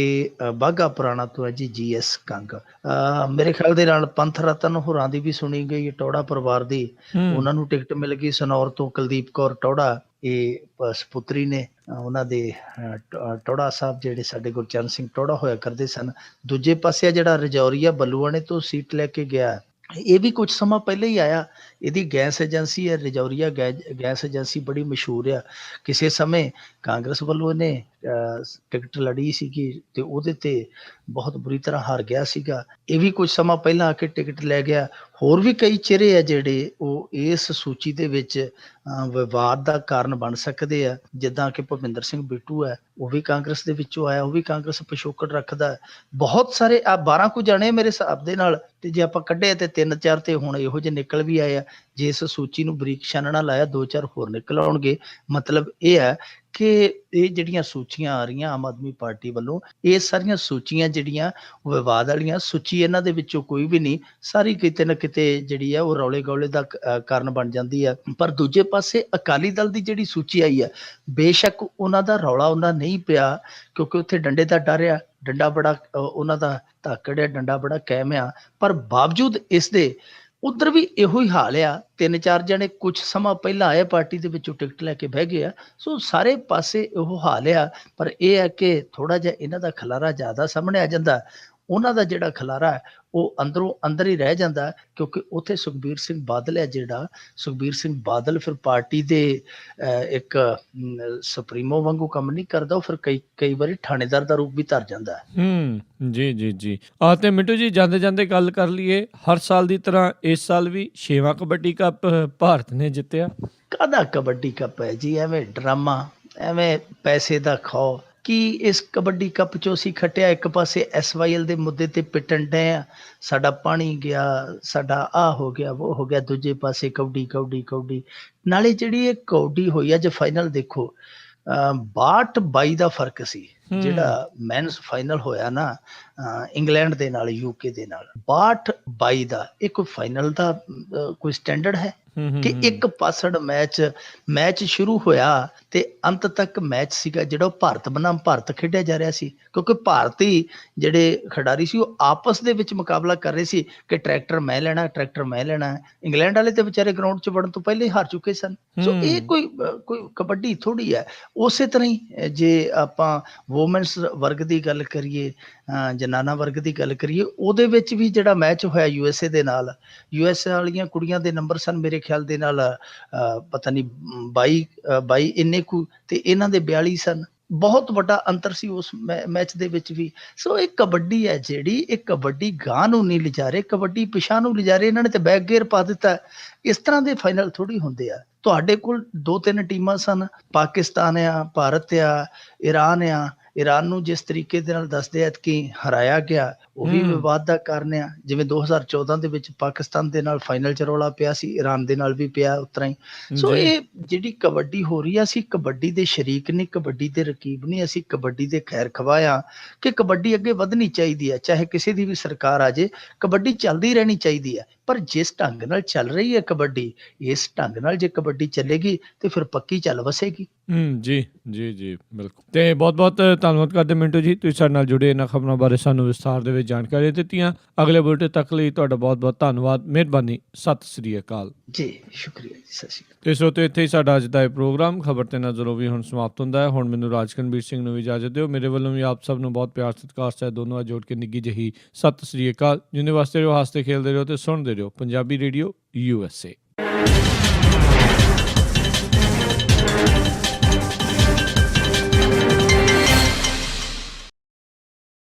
ਬਾਘਾ ਪੁਰਾਣਾ ਤੋਂ ਹੈ ਜੀ GS ਕੰਗ। ਮੇਰੇ ਖਿਆਲ ਦੇ ਨਾਲ ਪੰਥ ਰਤਨ ਹੋਰਾਂ ਦੀ ਵੀ ਸੁਣੀ ਗਈ, ਟੌੜਾ ਪਰਿਵਾਰ ਦੀ, ਉਹਨਾਂ ਨੂੰ ਟਿਕਟ ਮਿਲ ਗਈ। ਸਨੌਰ ਤੋਂ ਕੁਲਦੀਪ ਕੌਰ ਟੌੜਾ, ਇਹ ਸਪੁੱਤਰੀ ਨੇ ਉਹਨਾਂ ਦੇ ਟੌੜਾ ਸਾਹਿਬ ਜਿਹੜੇ ਸਾਡੇ ਗੁਰਚਰਨ ਸਿੰਘ ਟੌੜਾ ਹੋਇਆ ਕਰਦੇ ਸਨ। ਦੂਜੇ ਪਾਸੇ ਜਿਹੜਾ ਰਜੌਰੀਆ ਬੱਲੂਆਣੇ ਤੋਂ ਸੀਟ ਲੈ ਕੇ ਗਿਆ, ਇਹ ਵੀ ਕੁਝ ਸਮਾਂ ਪਹਿਲਾਂ ਹੀ ਆਇਆ। ਇਹਦੀ ਗੈਸ ਏਜੰਸੀ ਹੈ ਰਜੌਰੀਆ ਗੈਸ ਏਜੰਸੀ, ਬੜੀ ਮਸ਼ਹੂਰ ਆ। ਕਿਸੇ ਸਮੇਂ ਕਾਂਗਰਸ ਵੱਲੋਂ ਇਹਨੇ ਟਿਕਟ ਲੜੀ ਸੀਗੀ ਤੇ ਉਹਦੇ ਤੇ ਬਹੁਤ ਬੁਰੀ ਤਰ੍ਹਾਂ ਹਾਰ ਗਿਆ ਸੀਗਾ। ਇਹ ਵੀ ਕੁਝ ਸਮਾਂ ਪਹਿਲਾਂ ਆ ਕੇ ਟਿਕਟ ਲੈ ਗਿਆ। ਹੋਰ ਵੀ ਕਈ ਚਿਹਰੇ ਆ ਜਿਹੜੇ ਉਹ ਇਸ ਸੂਚੀ ਦੇ ਵਿੱਚ ਵਿਵਾਦ ਦਾ ਕਾਰਨ ਬਣ ਸਕਦੇ ਆ, ਜਿੱਦਾਂ ਕਿ ਭੁਪਿੰਦਰ ਸਿੰਘ ਬਿੱਟੂ ਹੈ, ਉਹ ਵੀ ਕਾਂਗਰਸ ਦੇ ਵਿੱਚੋਂ ਆਇਆ, ਉਹ ਵੀ ਕਾਂਗਰਸ ਪਿਛੋਕੜ ਰੱਖਦਾ। ਬਹੁਤ ਸਾਰੇ 12 ਕੁ ਜਾਣੇ ਮੇਰੇ ਹਿਸਾਬ ਦੇ ਨਾਲ, ਤੇ ਜੇ ਆਪਾਂ ਕੱਢੇ ਤੇ 3-4 ਤੇ ਹੁਣ ਇਹੋ ਜਿਹੇ ਨਿਕਲ ਵੀ ਆਏ ਆ। ਜੇ ਇਸ ਸੂਚੀ ਨੂੰ ਬਰੀਕ ਛਾਨਣਾ ਲਾਇਆ, 2-4 ਹੋਰ ਨਿਕਲ ਆਉਣਗੇ। ਮਤਲਬ ਇਹ ਹੈ ਕਿ ਇਹ ਜਿਹੜੀਆਂ ਸੂਚੀਆਂ ਆ ਰਹੀਆਂ ਆਮ ਆਦਮੀ ਪਾਰਟੀ ਵੱਲੋਂ, ਇਹ ਸਾਰੀਆਂ ਸੂਚੀਆਂ ਜਿਹੜੀਆਂ ਵਿਵਾਦ ਵਾਲੀਆਂ, ਸੂਚੀ ਇਹਨਾਂ ਦੇ ਵਿੱਚੋਂ ਕੋਈ ਵੀ ਨਹੀਂ, ਸਾਰੀ ਕਿਤੇ ਨਾ ਕਿਤੇ ਜਿਹੜੀ ਆ ਉਹ ਰੌਲੇ ਗੌਲੇ ਦਾ ਕਾਰਨ ਬਣ ਜਾਂਦੀ ਆ। ਪਰ ਦੂਜੇ ਪਾਸੇ ਅਕਾਲੀ ਦਲ ਦੀ ਜਿਹੜੀ ਸੂਚੀ ਆਈ ਆ, ਬੇਸ਼ੱਕ ਉਹਨਾਂ ਦਾ ਰੌਲਾ ਉਹਨਾਂ ਨਹੀਂ ਪਿਆ, ਕਿਉਂਕਿ ਉੱਥੇ ਡੰਡੇ ਦਾ ਡਰ ਆ, ਡੰਡਾ ਬੜਾ ਉਹਨਾਂ ਦਾ ਧਾਕੜ ਆ, ਡੰਡਾ ਬੜਾ ਕਾਇਮ ਆ। ਪਰ ਬਾਵਜੂਦ ਇਸ ਦੇ ਉੱਧਰ ਵੀ ਇਹੋ ਹੀ ਹਾਲ ਆ। 3-4 ਜਣੇ ਕੁਝ ਸਮਾਂ ਪਹਿਲਾਂ ਆਏ, ਪਾਰਟੀ ਦੇ ਵਿੱਚੋਂ ਟਿਕਟ ਲੈ ਕੇ ਬਹਿ ਗਏ ਆ। ਸੋ ਸਾਰੇ ਪਾਸੇ ਇਹੋ ਹਾਲ ਆ। ਪਰ ਇਹ ਹੈ ਕਿ ਥੋੜਾ ਜਿਹਾ ਇਹਨਾਂ ਦਾ ਖਲਾਰਾ ਜ਼ਿਆਦਾ ਸਾਹਮਣੇ ਆ ਜਾਂਦਾ। ਉਹਨਾਂ ਦਾ ਜਿਹੜਾ ਖਲਾਰਾ ਹੈ ਉਹ ਅੰਦਰੋਂ ਅੰਦਰ ਹੀ ਰਹਿ ਜਾਂਦਾ ਹੈ, ਕਿਉਂਕਿ ਉੱਥੇ ਸੁਖਬੀਰ ਸਿੰਘ ਬਾਦਲ ਹੈ ਜਿਹੜਾ, ਸੁਖਬੀਰ ਸਿੰਘ ਬਾਦਲ ਫਿਰ ਪਾਰਟੀ ਦੇ ਇੱਕ ਸੁਪਰੀਮੋ ਵਾਂਗੂ ਕੰਮ ਨਹੀਂ ਕਰਦਾ, ਉਹ ਫਿਰ ਕਈ ਵਾਰੀ ਥਾਣੇਦਾਰ ਦਾ ਰੂਪ ਵੀ ਧਰ ਜਾਂਦਾ ਹੈ। ਜੀ ਜੀ ਜੀ। ਤੇ ਮਿੰਟੂ ਜੀ, ਜਾਂਦੇ ਜਾਂਦੇ ਗੱਲ ਕਰ ਲਈਏ, ਹਰ ਸਾਲ ਦੀ ਤਰ੍ਹਾਂ ਇਸ ਸਾਲ ਵੀ 6ਵਾਂ ਕਬੱਡੀ ਕੱਪ ਭਾਰਤ ਨੇ ਜਿੱਤਿਆ। ਕਾਹਦਾ ਕਬੱਡੀ ਕੱਪ ਹੈ ਜੀ, ਐਵੇਂ ਡਰਾਮਾ, ਐਵੇਂ ਪੈਸੇ ਦਾ ਖੌ। ਕੀ ਇਸ ਕਬੱਡੀ ਕੱਪ ਚੋਂ ਅਸੀਂ ਖੱਟਿਆ? ਇੱਕ ਪਾਸੇ SYL ਦੇ ਮੁੱਦੇ ਤੇ ਪਿੱਟਣ ਡਏ ਆ, ਸਾਡਾ ਪਾਣੀ ਗਿਆ, ਸਾਡਾ ਆਹ ਹੋ ਗਿਆ, ਉਹ ਹੋ ਗਿਆ, ਦੂਜੇ ਪਾਸੇ ਕਬੱਡੀ ਕਬੱਡੀ ਕਬੱਡੀ। ਨਾਲੇ ਜਿਹੜੀ ਇਹ ਕਬੱਡੀ ਹੋਈ ਅੱਜ ਫਾਈਨਲ ਦੇਖੋ, 62-22 ਦਾ ਫਰਕ ਸੀ ਜਿਹੜਾ ਮੈਨਸ ਫਾਈਨਲ ਹੋਇਆ ਨਾ ਇੰਗਲੈਂਡ ਦੇ ਨਾਲ, UK ਦੇ ਨਾਲ, 62-22 ਦਾ। ਇਹ ਕੋਈ ਫਾਈਨਲ ਦਾ ਕੋਈ ਸਟੈਂਡਰਡ ਹੈ ਕਿ ਇੱਕ ਪਾਸੜ ਮੈਚ ਸ਼ੁਰੂ ਹੋਇਆ ਤੇ ਅੰਤ ਤੱਕ ਮੈਚ ਸੀਗਾ ਜਿਹੜਾ ਉਹ ਭਾਰਤ ਬਨਾਮ ਭਾਰਤ ਖੇਡਿਆ ਜਾ ਰਿਹਾ ਸੀ, ਕਿਉਂਕਿ ਭਾਰਤੀ ਜਿਹੜੇ ਖਿਡਾਰੀ ਸੀ ਉਹ ਆਪਸ ਦੇ ਵਿੱਚ ਮੁਕਾਬਲਾ ਕਰ ਰਹੇ ਸੀ ਕਿ ਟਰੈਕਟਰ ਮੈਂ ਲੈਣਾ, ਟਰੈਕਟਰ ਮੈਂ ਲੈਣਾ। ਇੰਗਲੈਂਡ ਵਾਲੇ ਤੇ ਵਿਚਾਰੇ ਗਰਾਊਂਡ 'ਚ ਵੜਨ ਤੋਂ ਪਹਿਲੇ ਹੀ ਹਾਰ ਚੁੱਕੇ ਸਨ। ਸੋ ਇਹ ਕੋਈ ਕਬੱਡੀ ਥੋੜੀ ਹੈ। ਉਸੇ ਤਰ੍ਹਾਂ ਹੀ ਜੇ ਆਪਾਂ ਵੂਮੈਨਸ ਵਰਗ ਦੀ ਗੱਲ ਕਰੀਏ, ਜਨਾਨਾ ਵਰਗ ਦੀ ਗੱਲ ਕਰੀਏ, ਉਹਦੇ ਵਿੱਚ ਵੀ ਜਿਹੜਾ ਮੈਚ ਹੋਇਆ USA ਦੇ ਨਾਲ, USA ਵਾਲੀਆਂ ਕੁੜੀਆਂ ਦੇ ਨੰਬਰ ਸਨ ਮੇਰੇ ਖਿਆਲ ਦੇ ਨਾਲ ਪਤਾ ਨਹੀਂ 22 ਇੰਨੇ ਕੁ, ਤੇ ਇਹਨਾਂ ਦੇ 42 ਸਨ। ਬਹੁਤ ਵੱਡਾ ਅੰਤਰ ਸੀ ਉਸ ਮੈਚ ਦੇ ਵਿੱਚ ਵੀ। ਸੋ ਇਹ ਕਬੱਡੀ ਹੈ ਜਿਹੜੀ, ਇਹ ਕਬੱਡੀ ਗਾਂ ਨੂੰ ਨਹੀਂ ਲਿਜਾ ਰਹੇ, ਕਬੱਡੀ ਪਿਛਾਂ ਨੂੰ ਲਿਜਾ ਰਹੇ। ਇਹਨਾਂ ਨੇ ਤੇ ਬੈਕ ਗੇਅਰ ਪਾ ਦਿੱਤਾ। ਇਸ ਤਰ੍ਹਾਂ ਦੇ ਫਾਈਨਲ ਥੋੜੀ ਹੁੰਦੇ ਆ। ਤੁਹਾਡੇ ਕੋਲ 2-3 ਟੀਮਾਂ ਸਨ, ਪਾਕਿਸਤਾਨ ਆ, ਭਾਰਤ ਆ, ਈਰਾਨ ਆ। ਈਰਾਨ ਨੂੰ ਜਿਸ ਤਰੀਕੇ ਦੇ ਨਾਲ ਦੱਸਦੇ ਆ ਕਿ ਹਰਾਇਆ ਗਿਆ, ਉਹ ਵੀ ਵਿਵਾਦ ਦਾ ਕਾਰਨ ਆ। ਜਿਵੇਂ 2014 ਦੇ ਵਿੱਚ ਪਾਕਿਸਤਾਨ ਦੇ ਨਾਲ ਫਾਈਨਲ 'ਚ ਰੌਲਾ ਪਿਆ ਸੀ, ਈਰਾਨ ਦੇ ਨਾਲ ਵੀ ਪਿਆ ਉਸ ਤਰ੍ਹਾਂ ਹੀ। ਸੋ ਇਹ ਜਿਹੜੀ ਕਬੱਡੀ ਹੋ ਰਹੀ ਆ, ਅਸੀਂ ਕਬੱਡੀ ਦੇ ਸ਼ਰੀਕ ਨਹੀਂ, ਕਬੱਡੀ ਦੇ ਰਕੀਬ ਨਹੀਂ, ਅਸੀਂ ਕਬੱਡੀ ਦੇ ਖੈਰ ਖਵਾਹ ਆ ਕਿ ਕਬੱਡੀ ਅੱਗੇ ਵਧਣੀ ਚਾਹੀਦੀ ਹੈ। ਚਾਹੇ ਕਿਸੇ ਦੀ ਵੀ ਸਰਕਾਰ ਆ ਜੇ, ਕਬੱਡੀ ਚੱਲਦੀ ਰਹਿਣੀ ਚਾਹੀਦੀ ਹੈ। ਪਰ ਜਿਸ ਢੰਗ ਨਾਲ ਚੱਲ ਰਹੀ ਹੈ ਕਬੱਡੀ, ਇਸ ਢੰਗ ਨਾਲ ਜੇ ਕਬੱਡੀ ਚੱਲੇਗੀ ਤੇ ਫਿਰ ਪੱਕੀ ਚੱਲ ਵਸੇਗੀ। ਜੀ ਜੀ ਜੀ, ਬਿਲਕੁਲ। ਤੇ ਬਹੁਤ ਬਹੁਤ ਧੰਨਵਾਦ ਕਰਦੇ ਮਿੰਟੂ ਜੀ, ਤੁਸੀਂ ਸਾਡੇ ਨਾਲ ਜੁੜੇ, ਇਹਨਾਂ ਖਬਰਾਂ ਬਾਰੇ ਸਾਨੂੰ ਵਿਸਥਾਰ ਦੇ ਵਿੱਚ ਜਾਣਕਾਰੀ ਦਿੱਤੀਆਂ। ਅਗਲੇ ਬੁਲੇਟਿਨ ਤੱਕ ਲਈ ਤੁਹਾਡਾ ਬਹੁਤ ਬਹੁਤ ਧੰਨਵਾਦ, ਮਿਹਰਬਾਨੀ, ਸਤਿ ਸ੍ਰੀ ਅਕਾਲ ਜੀ। ਸ਼ੁਕਰੀਆ ਜੀ, ਸਤਿ ਸ਼੍ਰੀ ਅਕਾਲ। ਤੇ ਸਰੋਤਿਓ, ਇੱਥੇ ਹੀ ਸਾਡਾ ਅੱਜ ਦਾ ਇਹ ਪ੍ਰੋਗਰਾਮ ਖਬਰ ਤੇ ਨਜ਼ਰੋਂ ਵੀ ਹੁਣ ਸਮਾਪਤ ਹੁੰਦਾ ਹੈ। ਹੁਣ ਮੈਨੂੰ ਰਾਜਕਨਵੀਰ ਸਿੰਘ ਨੂੰ ਵੀ ਇਜਾਜ਼ਤ ਦਿਓ। ਮੇਰੇ ਵੱਲੋਂ ਵੀ ਆਪ ਸਭ ਨੂੰ ਬਹੁਤ ਪਿਆਰ ਸਤਿਕਾਰ ਸਹਿਤ ਦੋਨੋਂ ਹੱਥ ਜੋੜ ਕੇ ਨਿੱਘੀ ਜਿਹੀ ਸਤਿ ਸ੍ਰੀ ਅਕਾਲ। ਜਿੰਨੇ ਵਾਸਤੇ ਰਹੋ, ਹੱਸਦੇ ਖੇਲਦੇ ਰਹੋ ਤੇ ਸੁਣਦੇ ਰਹੋ ਪੰਜਾਬੀ ਰੇਡੀਓ USA।